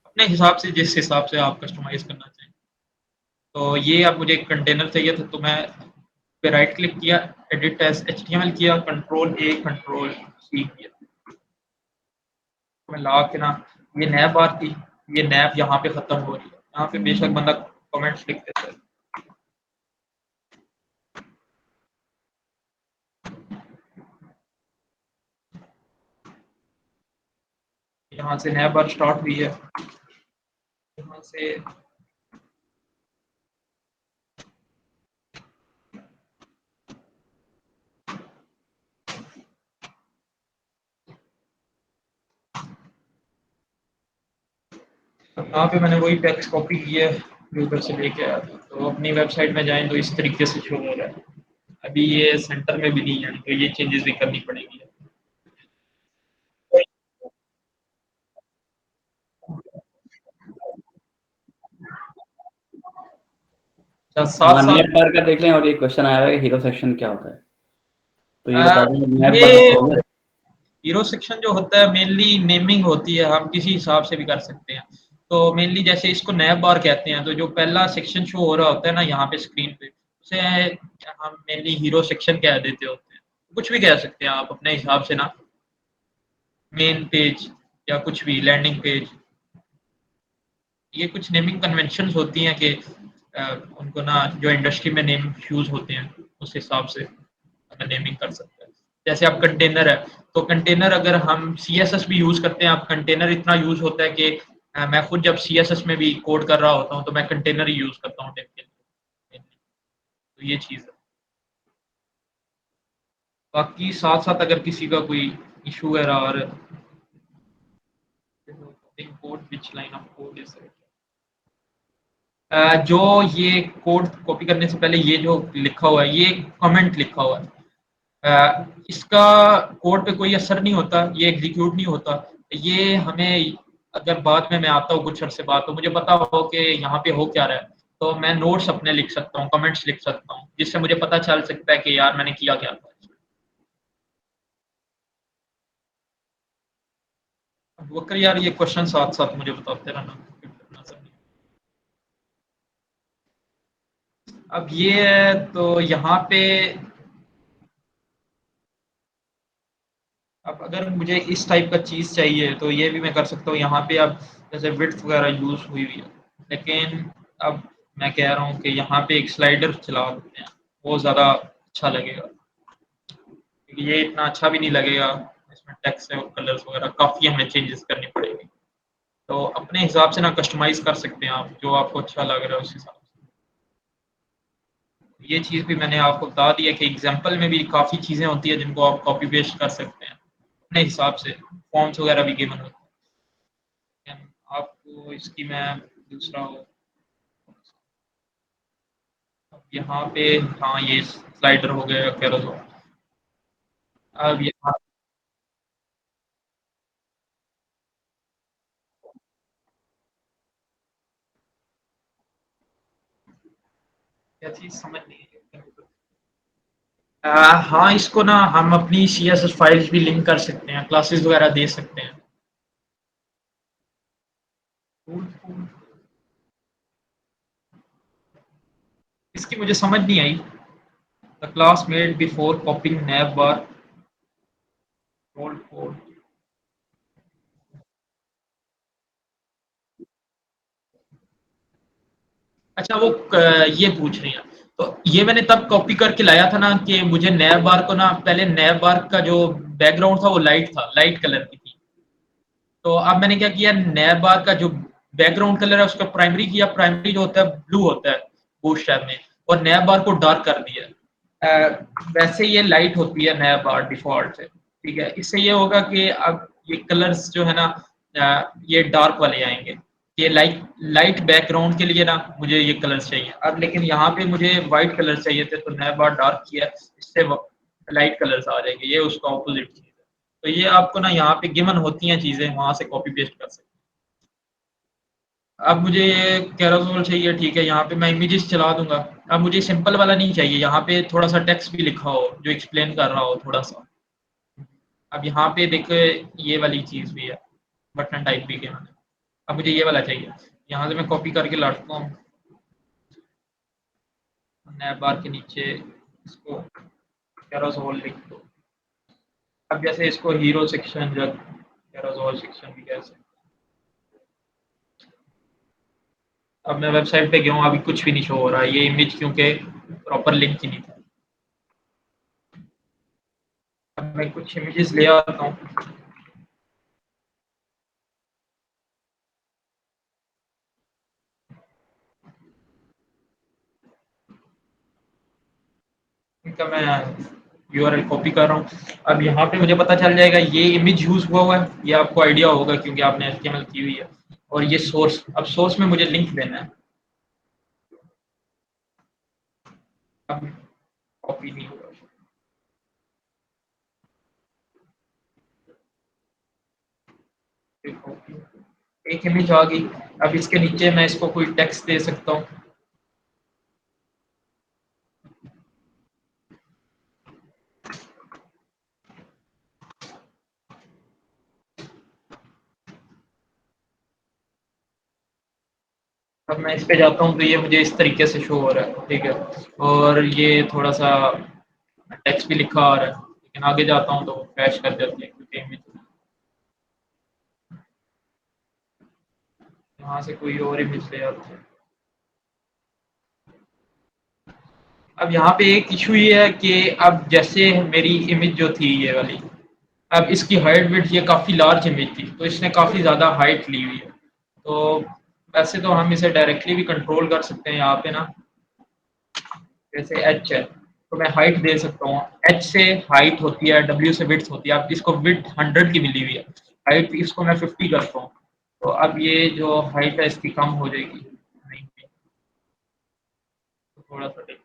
अपने हिसाब से, जिस हिसाब से आप कस्टमाइज करना चाहें। तो ये अब मुझे एक कंटेनर चाहिए था तो मैं पे राइट क्लिक किया, एडिट एज HTML किया, कंट्रोल A कंट्रोल C किया। तो मैं ला के ना, ये नैब बार थी, ये नैब यहाँ पे खत्म हो रही है। यहाँ पे बेशक बंदा कमेंट्स लिख देता है। यहाँ से नया बार स्टार्ट हुई है, यहाँ से यहाँ पे मैंने वही टेक्स्ट कॉपी की है जो उधर से लेके आया था। तो अपनी वेबसाइट में जाएं तो इस तरीके से शो हो रहा है। अभी ये सेंटर में भी नहीं है तो ये चेंजेस भी करनी पड़ेगी। अच्छा, साथ हाँ, साथ नैप बार का देख लें, और एक क्वेश्चन आया है कि हीरो सेक्शन क्या होता है, तो ये बता दें। नैप ये बार का होगा। हीरो सेक्शन जो होता है मेनली नेमिंग होती है, हम किसी हिसाब से भी कर सकते हैं। तो मेनली जैसे इसको नैब बार कहते हैं, तो जो पहला सेक्शन शो हो रहा होता है ना यहाँ पे स्क्रीन पे, उसे हम मेनली हीरो सेक्शन कह देते होते हैं। कुछ भी कह सकते हैं आप अपने हिसाब से ना, मेन पेज या कुछ भी लैंडिंग पेज। ये कुछ नेमिंग कन्वेंशंस होती हैं कि उनको ना जो इंडस्ट्री में नेम यूज़ होते हैं, उस हिसाब से नेमिंग कर सकते हैं। जैसे अब कंटेनर है, तो कंटेनर अगर हम सीएसएस भी यूज़ करते हैं, अब कंटेनर इतना यूज़ होता है कि मैं खुद जब सीएसएस में भी कोड कर रहा होता हूँ, तो मैं कंटेनर ही यूज़ करता हूँ टेक के लिए। तो ये चीज़ है। बाकी साथ-साथ अगर किसी का कोई इश्यू वगैरह आ रहा है, code which line of code is it? जो ये कोड कॉपी करने से पहले ये जो लिखा हुआ है, ये कमेंट लिखा हुआ है। इसका कोड पे कोई असर नहीं होता, ये एग्जीक्यूट नहीं होता। ये हमें अगर बाद में मैं आता हूँ कुछ अरसे बाद, तो मुझे पता हो कि यहाँ पे हो क्या रहा है, तो मैं नोट्स अपने लिख सकता हूँ, कमेंट्स लिख सकता हूँ, जिससे मुझे पता चल सकता है कि यार मैंने किया क्या था। अब वक्र यार ये क्वेश्चन साथ-साथ मुझे बताते रहना। अब ये है तो यहाँ पे अब अगर मुझे इस टाइप का चीज़ चाहिए तो ये भी मैं कर सकता हूँ। यहाँ पे अब जैसे विड्थ वगैरह यूज़ हुई हुई है, लेकिन अब मैं कह रहा हूँ कि यहाँ पे एक स्लाइडर चला देते हैं, वो ज़्यादा अच्छा लगेगा, क्योंकि ये इतना अच्छा भी नहीं लगेगा। इसमें टेक्स्ट है और कलर्स वगैरह काफ़ी हमें चेंजेस करनी पड़ेगी। तो अपने हिसाब से ना कस्टमाइज़ कर सकते हैं आप, जो आपको अच्छा लग रहा है उस हिसाब से। ये चीज़ भी मैंने आपको बता दी है कि एग्ज़ाम्पल में भी काफ़ी चीज़ें होती हैं जिनको आप कॉपी पेस्ट कर सकते हैं, अपने हिसाब से। फॉर्म्स वगैरह भी गिवन होते हैं। आपको इसकी मैं दूसरा यहाँ पे हाँ, ये स्लाइडर हो गया कैरोज़ो। अब यहाँ क्या चीज़ समझ नहीं आई। हाँ, इसको ना हम अपनी सीएसएस फाइल्स भी लिंक कर सकते हैं, क्लासेस वगैरह दे सकते हैं। इसकी मुझे समझ नहीं आई। The class made before copying nav bar rolled code. अच्छा वो ये पूछ रही हैं। तो ये मैंने तब कॉपी करके लाया था ना कि मुझे नैव बार को ना पहले नैव बार का जो बैकग्राउंड था वो लाइट था, लाइट कलर की थी। तो अब मैंने क्या किया, नैव बार का जो बैकग्राउंड कलर है उसका प्राइमरी किया, प्राइमरी जो होता है ब्लू होता है बूटस्ट्रैप में, और नैव बार को डार्क कर दिया। वैसे ये लाइट होती है नैव बार डिफॉल्ट से, ठीक है। इससे ये होगा कि अब ये कलर्स जो है ना ये डार्क वाले आएंगे। ये लाइट लाइट बैकग्राउंड के लिए ना मुझे ये कलर्स चाहिए। अब लेकिन यहाँ पे मुझे व्हाइट कलर चाहिए थे, तो नैव बार डार्क किया, इससे लाइट कलर्स आ जाएंगे। ये उसका ऑपोजिट चीज़ है। तो ये आपको ना यहाँ पे गिवन होती हैं चीज़ें, वहाँ से कॉपी पेस्ट कर सकते हैं। अब मुझे ये कैरोसोल चाहिए, ठीक है, यहाँ पे मैं इमेजेस चला दूंगा। अब मुझे सिंपल वाला नहीं चाहिए, यहाँ पे थोड़ा सा टेक्स्ट भी लिखा हो जो एक्सप्लेन कर रहा हो थोड़ा सा। अब यहाँ पे देखो ये वाली चीज़ भी है, बटन टाइप भी किया मैंने। अब मुझे ये वाला चाहिए, यहाँ से मैं कॉपी करके लाता हूँ नैब बार के नीचे, इसको कैरोसोल लिख दो। अब जैसे इसको हीरो सेक्शन या कैरोसोल सेक्शन भी कह सकते। अब मैं वेबसाइट पे गया हूँ, अभी कुछ भी नहीं शो हो रहा है ये इमेज, क्योंकि प्रॉपर लिंक ही नहीं था। अब मैं कुछ इमेजेस ले आता हूँ। इनका मैं यूआरएल कॉपी कर रहा हूँ। अब यहाँ पे मुझे पता चल जाएगा ये इमेज यूज हुआ है, ये आपको आइडिया होगा क्योंकि आपने एचटीएमएल की हुई है। और ये सोर्स, अब सोर्स में मुझे लिंक देना है। अब कॉपी नहीं होगा। एक इमेज आ गई। अब इसके नीचे मैं इसको कोई टेक्स्ट दे सकता हूँ। अब मैं इस पे जाता हूँ तो ये मुझे इस तरीके से शो हो रहा है, ठीक है। और ये थोड़ा सा टेक्स्ट भी लिखा आ रहा है, लेकिन आगे जाता हूँ तो क्रैश कर जाती है क्योंकि इमेज यहाँ से कोई और इमेज ले आते हैं। अब यहाँ पे एक इशू ये है कि अब जैसे मेरी इमेज जो थी ये वाली, अब इसकी हाइट विड्थ ये काफ़ी लार्ज इमेज थी, तो इसने काफ़ी ज़्यादा हाइट ली हुई है। तो वैसे तो हम इसे डायरेक्टली भी कंट्रोल कर सकते हैं यहाँ पे ना, जैसे एच है तो मैं हाइट दे सकता हूँ। एच से हाइट होती है, डब्ल्यू से विड्थ होती है। अब इसको विड्थ 100 की मिली हुई है, हाइट इसको मैं 50 करता हूँ, तो अब ये जो हाइट है इसकी कम हो जाएगी। नहीं, तो थोड़ा सा देखते हैं।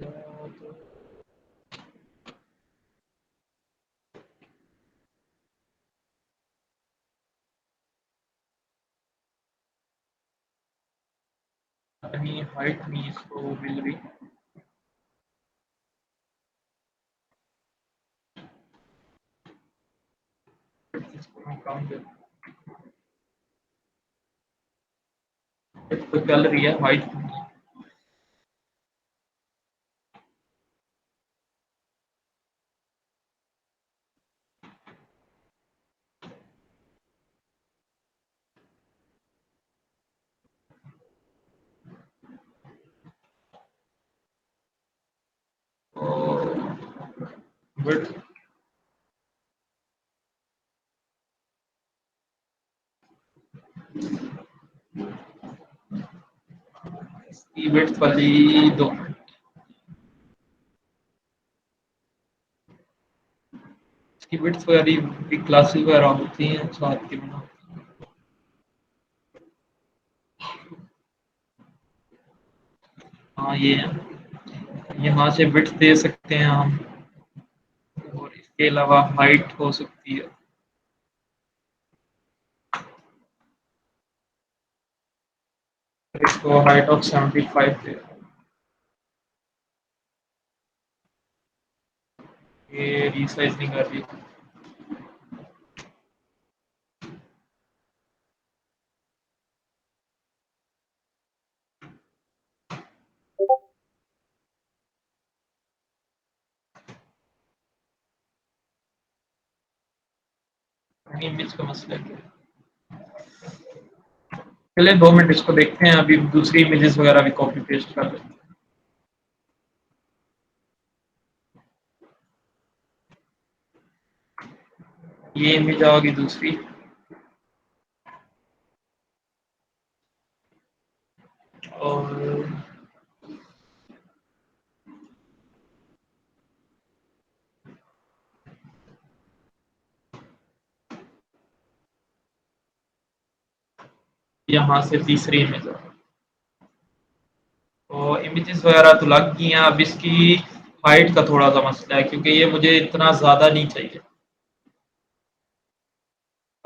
तो अपनी हाइट नहीं इसको मिल रही। इसको मैं कम दे, तो चल रही है हाइट। विड्थ की विड्थ वाली दो, इसकी विड्थ वाली भी क्लासेस वगैरह होती हैं साथ के बना। हाँ ये है, यहाँ से विड्थ दे सकते हैं हम, और इसके अलावा हाइट हो सकती है। इसको हाइट ऑफ 75 दे, ये रिसाइज नहीं कर रही। इमेज का मसला है। चले 2 मिनट इसको देखते हैं, अभी दूसरी इमेजेस वगैरह भी कॉपी पेस्ट कर लेते हैं। ये इमेज आ गई दूसरी, और यहाँ से तीसरी इमेज आ, तो इमेजेस वगैरह तो लग गई हैं। अब इसकी हाइट का थोड़ा सा मसला है, क्योंकि ये मुझे इतना ज़्यादा नहीं चाहिए।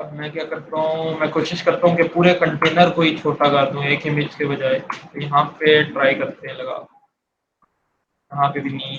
अब मैं क्या करता हूँ, मैं कोशिश करता हूँ कि पूरे कंटेनर को ही छोटा कर दूँ एक इमेज के बजाय। तो यहाँ पे ट्राई करते हैं लगा, यहाँ पे भी नहीं।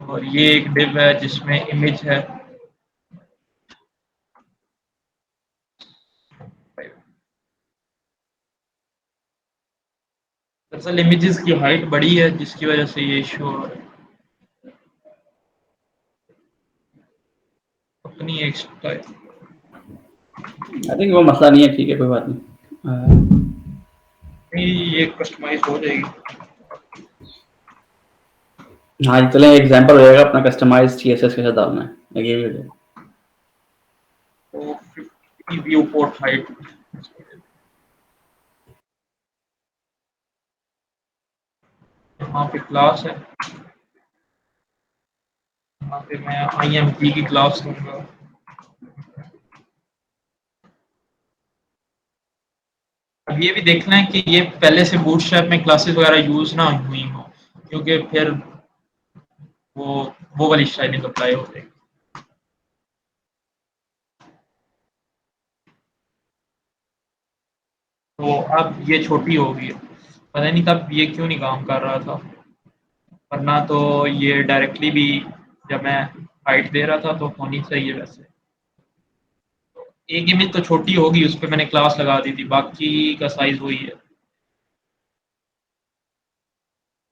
और ये एक डिव है जिसमें इमेज है। दरअसल इमेजेस की हाइट बड़ी है जिसकी वजह से ये इशू हो रहा है। अपनी एक स्टाइल, आई थिंक वो मसला नहीं है, ठीक है कोई बात नहीं। ये कस्टमाइज हो जाएगी। हाँ जी, चलें एग्जांपल हो जाएगा अपना कस्टमाइज्ड सीएसएस कैसे डालना है, ये भी हो जाएगा। तो 50 व्यू पोर्ट हाइट, यहाँ पे क्लास है, यहाँ पे मैं IMP की क्लास लूँगा। अब ये भी देखना है कि ये पहले से बूटस्ट्रैप में क्लासेस वगैरह यूज़ ना हुई हो, क्योंकि फिर वो वाली स्टाइलिंग अप्लाई हो जाएगी। अब ये छोटी हो गई है, पता नहीं तब ये क्यों नहीं काम कर रहा था, वरना तो ये डायरेक्टली भी जब मैं हाइट दे रहा था तो होनी चाहिए वैसे। एक इमेज तो छोटी होगी, उस पे मैंने क्लास लगा दी थी, बाकी का साइज वही है।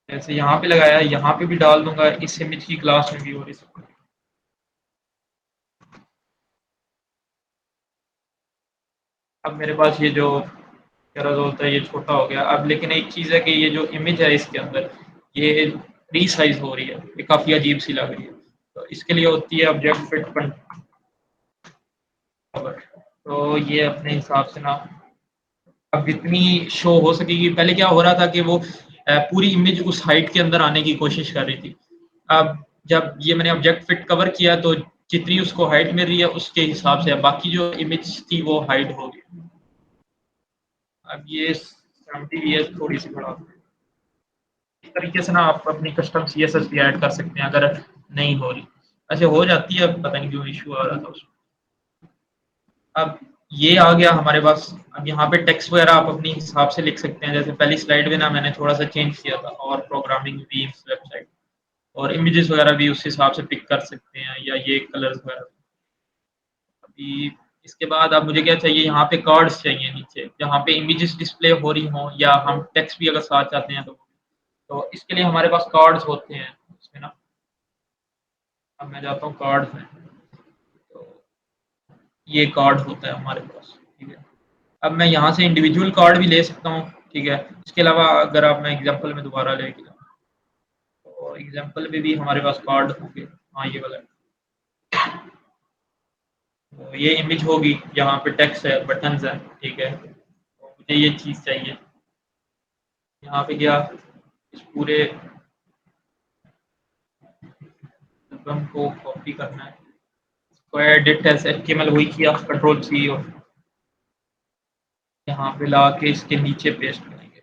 जैसे यहाँ पे लगाया है, यहाँ पे भी डाल दूंगा, इस इमेज की क्लास में भी और इस। अब मेरे पास ये जो पैराजोल होता है ये छोटा हो गया अब, लेकिन एक चीज़ है कि ये जो इमेज है इसके अंदर ये रीसाइज हो रही है, ये काफ़ी अजीब सी लग रही है, तो इसके लिए होती है ऑब्जेक्ट फिट कवर। तो ये अपने हिसाब से ना अब जितनी शो हो सकेगी, पहले क्या हो रहा था कि वो पूरी इमेज उस हाइट के अंदर आने की कोशिश कर रही थी। अब जब ये मैंने ऑब्जेक्ट फिट कवर किया तो जितनी उसको हाइट मिल रही है उसके हिसाब से बाकी जो इमेज थी वो हाइड हो गई। अब ये 70 ईयर्स थोड़ी सी बढ़ा दो। इस तरीके से ना आप अपनी कस्टम सीएसएस भी ऐड कर सकते हैं अगर नहीं हो रही। ऐसे हो जाती है, पता नहीं क्यों इशू आ रहा था उसमें। अब ये आ गया हमारे पास। अब यहाँ पे टेक्स्ट वगैरह आप अपने हिसाब से लिख सकते हैं, जैसे पहली स्लाइड में ना मैंने थोड़ा सा चेंज किया था, और प्रोग्रामिंग वीम्स वेबसाइट और इमेजेस वगैरह भी उस हिसाब से पिक कर सकते हैं, या ये कलर्स वगैरह। अभी इसके बाद अब मुझे क्या चाहिए, यहाँ पे कार्ड्स चाहिए नीचे जहाँ पे इमेजेस डिस्प्ले हो रही हों, या हम टेक्स्ट भी अगर साथ चाहते हैं तो इसके लिए हमारे पास कार्ड्स होते हैं इसमें ना। अब मैं जाता हूँ कार्ड्स में, तो ये कार्ड होता है हमारे पास, ठीक है। अब मैं यहाँ से इंडिविजुअल कार्ड भी ले सकता हूँ, ठीक है। इसके अलावा अगर आप मैं एग्जांपल में दोबारा लेके जाऊँ तो एग्जांपल में भी हमारे पास कार्ड होंगे। हाँ ये वाला, तो ये इमेज होगी, यहाँ पे टेक्स्ट है, बटन्स है, ठीक है। तो मुझे ये चीज़ चाहिए, यहाँ पे गया, इस पूरे एल्बम को कॉपी करना है, इसको एडिट एज एचटीएमएल वही किया, कंट्रोल सी, और यहाँ पे ला के इसके नीचे पेस्ट करेंगे।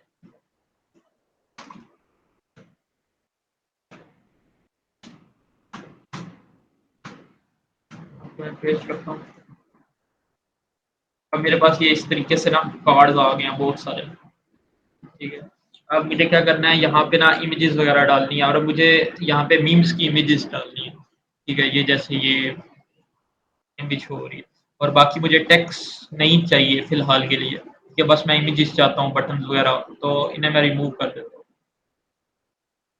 तो मैं पेस्ट करता हूँ। अब मेरे पास ये इस तरीके से ना कार्ड्स आ गए हैं बहुत सारे, ठीक है। अब मुझे क्या करना है, यहाँ पे ना इमेजेस वगैरह डालनी है, और अब मुझे यहाँ पे मीम्स की इमेजेस डालनी है, ठीक है। ये जैसे ये इमेज हो रही है, और बाकी मुझे टेक्स्ट नहीं चाहिए फिलहाल के लिए, कि बस मैं इमेजेस चाहता हूँ, बटन वगैरह, तो इन्हें मैं रिमूव कर देता हूँ।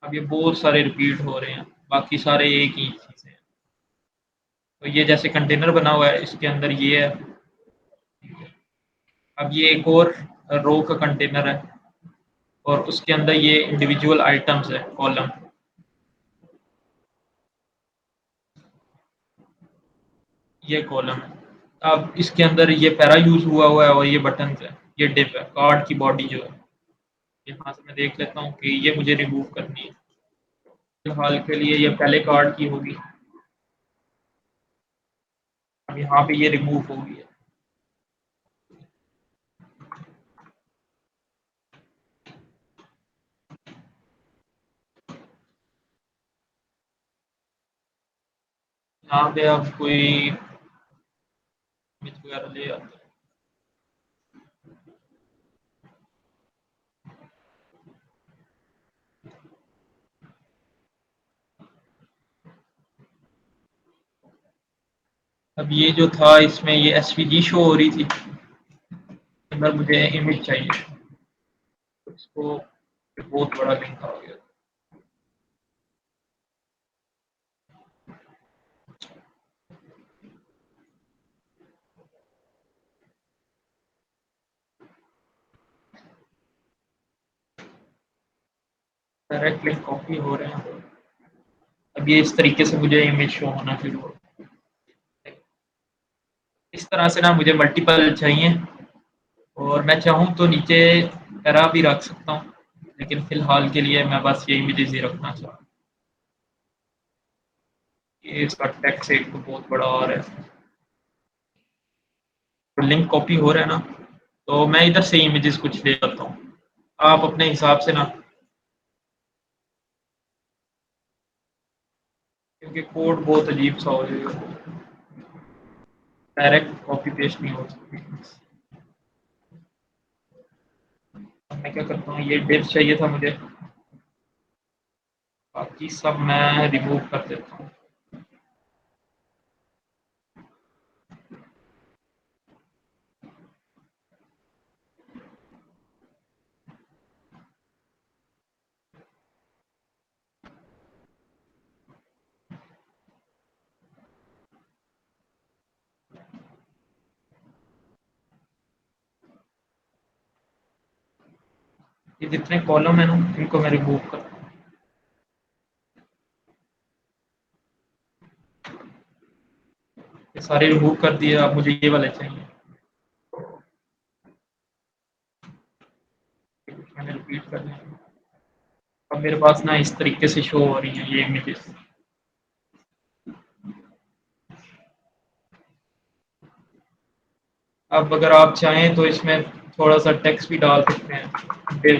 अब ये बहुत सारे रिपीट हो रहे हैं, बाकी सारे एक ही चीज़ें हैं। तो ये जैसे कंटेनर बना हुआ है, इसके अंदर ये है। अब ये एक और रो का कंटेनर है, और उसके अंदर ये इंडिविजुअल आइटम्स है, कॉलम। ये कॉलम है। अब इसके अंदर ये पैरा यूज हुआ है, और ये बटन है, ये डिप है, कार्ड की बॉडी जो है। यहाँ से मैं देख लेता हूँ कि ये मुझे रिमूव करनी है। फिलहाल के लिए ये पहले कार्ड की होगी। अब यहाँ पे ये रिमूव होगी। यहाँ पे अब कोई इमेज वगैरह ले आता है। अब ये जो था इसमें ये एसवीजी शो हो रही थी, अंदर मुझे इमेज चाहिए, तो इसको बहुत बड़ा लिंक आ गया। डायरेक्ट लिंक कॉपी हो रहे हैं। अब ये इस तरीके से मुझे इमेज शो होना शुरू हो। इस तरह से ना मुझे मल्टीपल चाहिए, और मैं चाहूँ तो नीचे पैरा भी रख सकता हूँ, लेकिन फिलहाल के लिए मैं बस ये इमेजेस ही रखना चाहता हूँ। ये इसका टेक्स्ट एक तो बहुत बड़ा और है, तो लिंक कॉपी हो रहा है ना, तो मैं इधर से इमेजेस कुछ ले जाता हूँ, आप अपने हिसाब से ना, क्योंकि कोड बहुत अजीब सा हो जाएगा, डायरेक्ट कॉपी पेस्ट नहीं हो सकती। मैं क्या करता हूँ, ये डिव चाहिए था मुझे, बाकी सब मैं रिमूव कर देता हूँ। ये जितने कॉलम है ना, इनको मैं रिमूव करता हूँ। ये सारे रिमूव कर दिए, अब मुझे ये वाले चाहिए। मैंने रिपीट कर दिया। अब मेरे पास ना इस तरीके से शो हो रही हैं ये इमेजेस। अब अगर आप चाहें तो इसमें थोड़ा सा टेक्स्ट भी डाल सकते हैं, फिर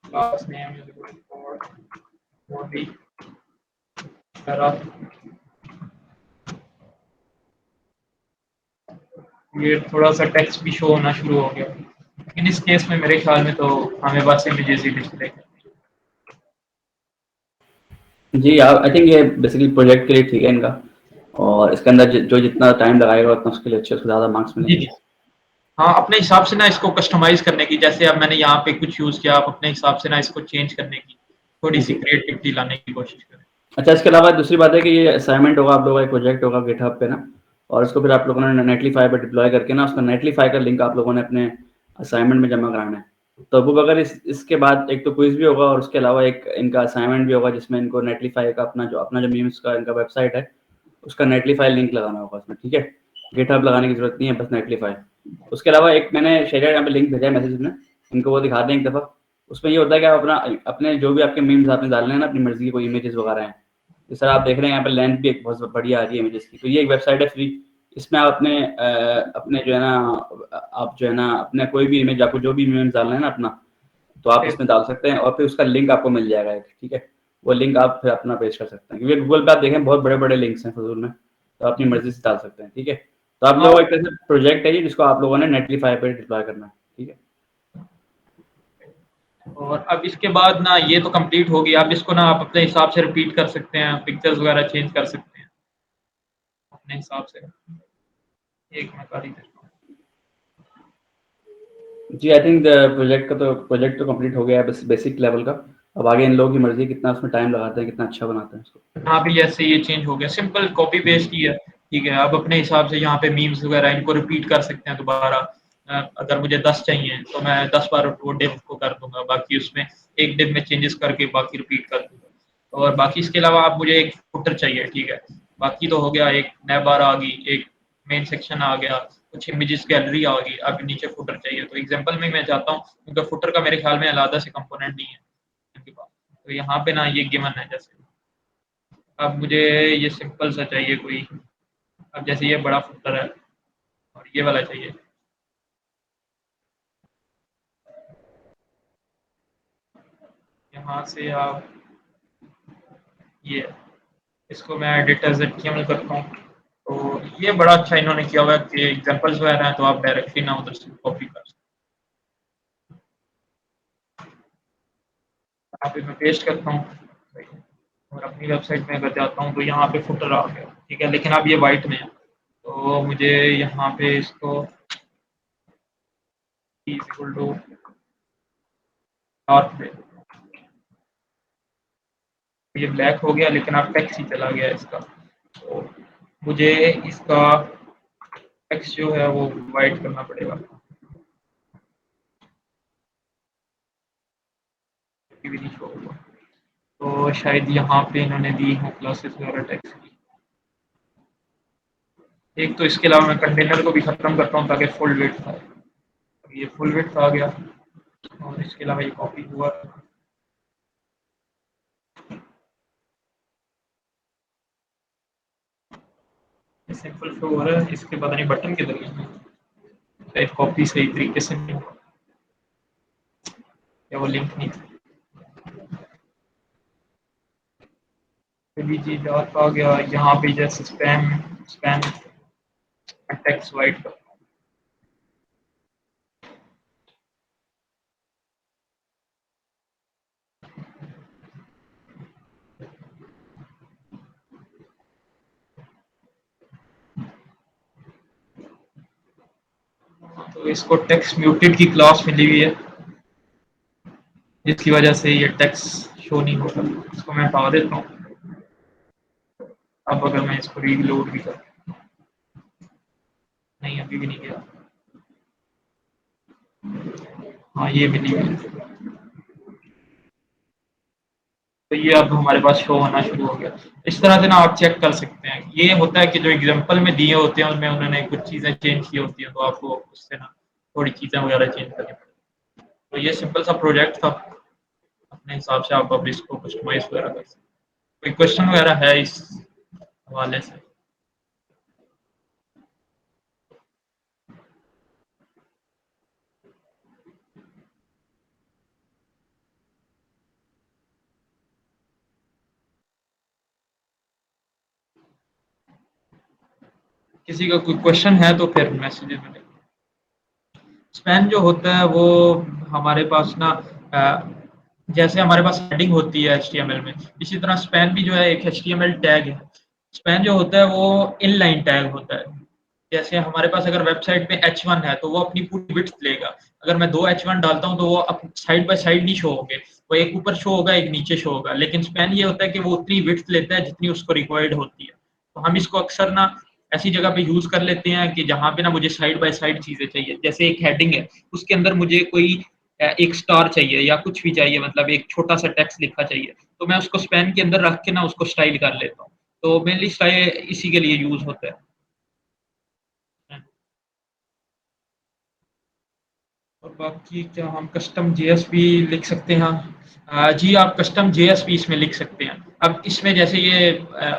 क्लास नेम और भी ये थोड़ा सा टेक्स्ट भी शो होना शुरू हो गया, लेकिन इस केस में मेरे ख्याल में तो हमें बस इमेजेस ही डिस्प्ले करनी जी आई थिंक ये बेसिकली प्रोजेक्ट के लिए ठीक है इनका, और इसके अंदर जो जितना टाइम लगाएगा उतना उसके लिए अच्छे, उसको ज़्यादा मार्क्स है। जी मिलेंगे। जी। हाँ, अपने हिसाब से ना इसको कस्टमाइज करने की, जैसे अब मैंने यहाँ पे कुछ यूज़ किया, आप अपने हिसाब से ना इसको चेंज करने की, थोड़ी सी जी। क्रिएटिविटी लाने की कोशिश करें। अच्छा, इसके अलावा दूसरी बात है कि ये असाइनमेंट होगा, आप लोगों का एक प्रोजेक्ट होगा गिटहब पे ना, और इसको फिर आप लोगों ने नेटलीफाई पे डिप्लॉय करके ना उसका नेटलीफाई का लिंक आप लोगों ने अपने असाइनमेंट में जमा कराना है। तो वो अगर इसके बाद एक तो क्विज भी होगा और उसके अलावा एक इनका असाइनमेंट भी होगा जिसमें इनको नेटलीफाई का अपना जो मीम्स का इनका वेबसाइट है उसका नेटलीफाई लिंक लगाना होगा उसमें, ठीक है। गिटहब लगाने की जरूरत नहीं है, बस नेटलीफाई। उसके अलावा एक मैंने शेयर यहाँ पे लिंक भेजा है मैसेज में, इनको वो दिखा दें एक दफ़ा। उसमें ये होता है कि आप अपने जो भी आपके मीम्स आपने डालने हैं ना, अपनी मर्जी की कोई इमेजेस वगैरह हैं, जिस तरह आप देख रहे हैं यहाँ पे लेंथ भी एक बहुत बढ़िया आ रही है इमेजेस की। तो ये एक वेबसाइट है फ्री, इसमें आप अपने जो है ना, आप जो है ना अपने कोई भी इमेज, आपको जो भी इमेज डालना है ना अपना, तो आप फिर इसमें डाल सकते हैं और फिर उसका लिंक आपको मिल जाएगा एक, ठीक है। वो लिंक आप फिर अपना पेश कर सकते हैं, क्योंकि गूगल पे आप देखें बहुत बड़े बड़े लिंक्स हैं फजूल में, तो अपनी मर्जी से डाल सकते हैं, ठीक है। तो आप हाँ, लोगों का एक तरह से प्रोजेक्ट है ये, जिसको आप लोगों ने नेटलीफाई पे डिप्लॉय करना है, ठीक है। और अब इसके बाद ना ये तो कंप्लीट हो गया, अब इसको ना आप अपने हिसाब से रिपीट कर सकते हैं, पिक्चर्स वगैरह चेंज कर सकते हैं अपने हिसाब से। एक मैं कर ही देता हूँ। जी आई थिंक प्रोजेक्ट तो कंप्लीट हो गया है, बस बेसिक लेवल का। अब आगे इन लोगों की मर्जी है, कितना उसमें टाइम लगाते हैं, कितना अच्छा बनाते हैं इसको। यहाँ भी जैसे ये चेंज हो गया, सिंपल कॉपी पेस्ट ही है, ठीक है। अब अपने हिसाब से यहाँ पे मीम्स वगैरह इनको रिपीट कर सकते हैं दोबारा। अगर मुझे 10 चाहिए तो मैं 10 बार वो डिव को कर दूंगा, बाकी उसमें एक डिव में चेंजेस करके बाकी रिपीट कर दूंगा। और बाकी इसके अलावा आप मुझे एक फुटर चाहिए, ठीक है। बाकी तो हो गया, एक नैब बार आ गई, एक मेन सेक्शन आ गया, कुछ इमेजेस गैलरी आ गई, अब नीचे फुटर चाहिए। तो एग्जाम्पल में मैं चाहता हूँ, क्योंकि फुटर का मेरे ख्याल में अलग से कंपोनेंट नहीं है इनके पास, तो यहाँ पे ना ये गिवन है। जैसे अब मुझे ये सिंपल सा चाहिए कोई, अब जैसे ये बड़ा फुटर है और ये वाला चाहिए। यहाँ से आप ये, इसको मैं एडिटर ZTML करता हूँ। तो ये बड़ा अच्छा इन्होंने किया हुआ है कि एग्जांपल्स वगैरह हैं तो आप डायरेक्टली ना उधर से कॉपी कर सकते हैं। यहाँ पे मैं पेस्ट करता हूँ और अपनी वेबसाइट में अगर जाता हूँ तो यहाँ पे फुटर आ गया, ठीक है। लेकिन अब ये वाइट में है, तो मुझे यहाँ पे इसको इक्वल टू डार्क, ये ब्लैक हो गया, लेकिन अब टेक्स्ट ही चला गया इसका। तो मुझे इसका टेक्स्ट जो है वो वाइट करना पड़ेगा, भी नहीं शो होगा। तो शायद यहाँ पे इन्होंने दी है क्लासेस वगैरह टेक्स्ट की। एक तो इसके अलावा मैं कंटेनर को भी खत्म करता हूँ ताकि फुल विड्थ आए। ये फुल विड्थ आ गया, और इसके अलावा ये कॉपी हुआ। ये सिंपल शो हो रहा है, इसके पता नहीं बटन किधर गए, शायद कॉपी सही तरीके से नहीं हुआ या वो लिंक नहीं था। चीज आ गया यहाँ पे, जैसे स्पैम स्पैम टेक्स्ट वाइट का। तो इसको टेक्स्ट म्यूटेड की क्लास मिली हुई है, जिसकी वजह से ये टेक्स्ट शो नहीं होगा। इसको मैं हटा देता हूँ। अब अगर मैं इसको रीलोड भी करूँ, नहीं अभी भी नहीं गया। हाँ ये मिली हुई है। तो ये अब हमारे पास शो होना शुरू हो गया। इस तरह से ना आप चेक कर सकते हैं। ये होता है कि जो एग्जांपल में दिए होते हैं उनमें उन्होंने कुछ चीज़ें चेंज की होती हैं, तो आपको उससे ना थोड़ी चीज़ें वगैरह चेंज करनी पड़ती हैं। तो ये सिंपल सा प्रोजेक्ट था, अपने हिसाब से आप अब इसको कस्टमाइज वगैरह कर सकते हैं। कोई क्वेश्चन वगैरह है इस हवाले से? किसी का कोई क्वेश्चन है तो फिर मैसेजेस में। स्पैन जो होता है वो हमारे पास ना जैसे हमारे पास हेडिंग होती है एचटीएमएल में, इसी तरह स्पैन भी जो है एक एचटीएमएल टैग है। स्पैन जो होता है वो इनलाइन टैग होता है। जैसे हमारे पास अगर वेबसाइट पे H1 है तो वो अपनी पूरी विड्थ लेगा। अगर मैं 2 H1 डालता हूँ तो वो साइड बाय साइड नहीं शो होंगे, वो एक ऊपर शो होगा एक नीचे शो होगा। लेकिन स्पैन ये होता है कि वो उतनी विड्थ लेता है जितनी उसको रिक्वायर्ड होती है। तो हम इसको अक्सर ना ऐसी जगह पे यूज कर लेते हैं कि जहाँ पे ना मुझे साइड बाय साइड चीजें चाहिए। जैसे एक हेडिंग है, उसके अंदर मुझे कोई एक स्टार चाहिए या कुछ भी चाहिए, मतलब एक छोटा सा टेक्स्ट लिखा चाहिए, तो मैं उसको स्पैन के अंदर रख के ना उसको स्टाइल कर लेता हूँ। तो मेनली स्टाइल इसी के लिए यूज होता है। और बाकी क्या हम कस्टम जेएस भी लिख सकते हैं? जी आप कस्टम जेएस भी इसमें लिख सकते हैं। अब इसमें जैसे ये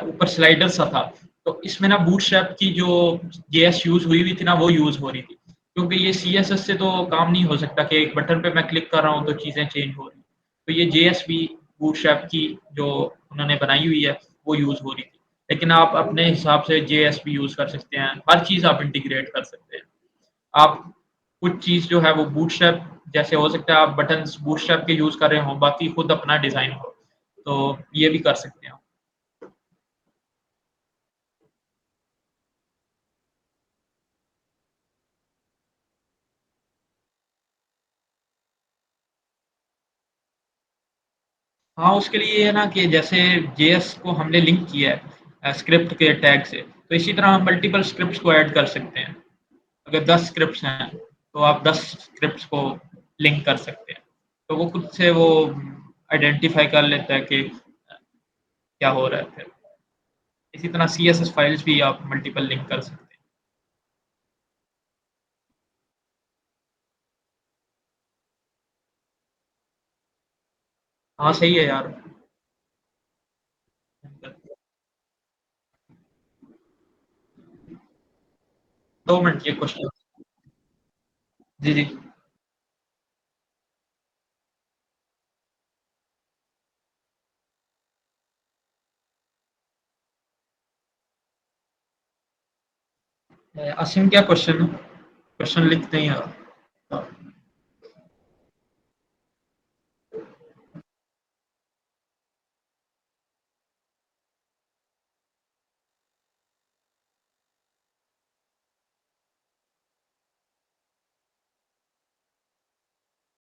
ऊपर स्लाइडर सा था, तो इसमें ना बूटस्ट्रैप की जो जेएस यूज हुई हुई थी ना वो यूज हो रही थी, क्योंकि ये सीएसएस से तो काम नहीं हो सकता कि एक बटन पे मैं क्लिक कर रहा हूँ तो चीज़ें चेंज हो रही। तो ये जेएस भी बूटस्ट्रैप की जो उन्होंने बनाई हुई है वो यूज हो रही थी। लेकिन आप अपने हिसाब से जेएस भी यूज कर सकते हैं, हर चीज़ आप इंटीग्रेट कर सकते हैं। आप कुछ चीज़ जो है वो बूटस्ट्रैप जैसे हो सकता है आप बटन्स बूटस्ट्रैप के यूज़ कर रहे हो, बाकी खुद अपना डिज़ाइन हो, तो ये भी कर सकते हैं आप। हाँ, उसके लिए ये है ना कि जैसे जेएस को हमने लिंक किया है स्क्रिप्ट के टैग से, तो इसी तरह हम मल्टीपल स्क्रिप्ट्स को ऐड कर सकते हैं। अगर 10 स्क्रिप्ट्स हैं, तो आप 10 स्क्रिप्ट्स को लिंक कर सकते हैं। तो वो खुद से वो आइडेंटिफ़ाई कर लेता है कि क्या हो रहा है फिर। इसी तरह सीएसएस फाइल्स भी आप मल्टीपल लिंक कर सकते हैं। हाँ, सही है यार। 2 मिनट ये क्वेश्चन। जी, जी। आसिम क्या क्वेश्चन है? क्वेश्चन लिखते हैं यार।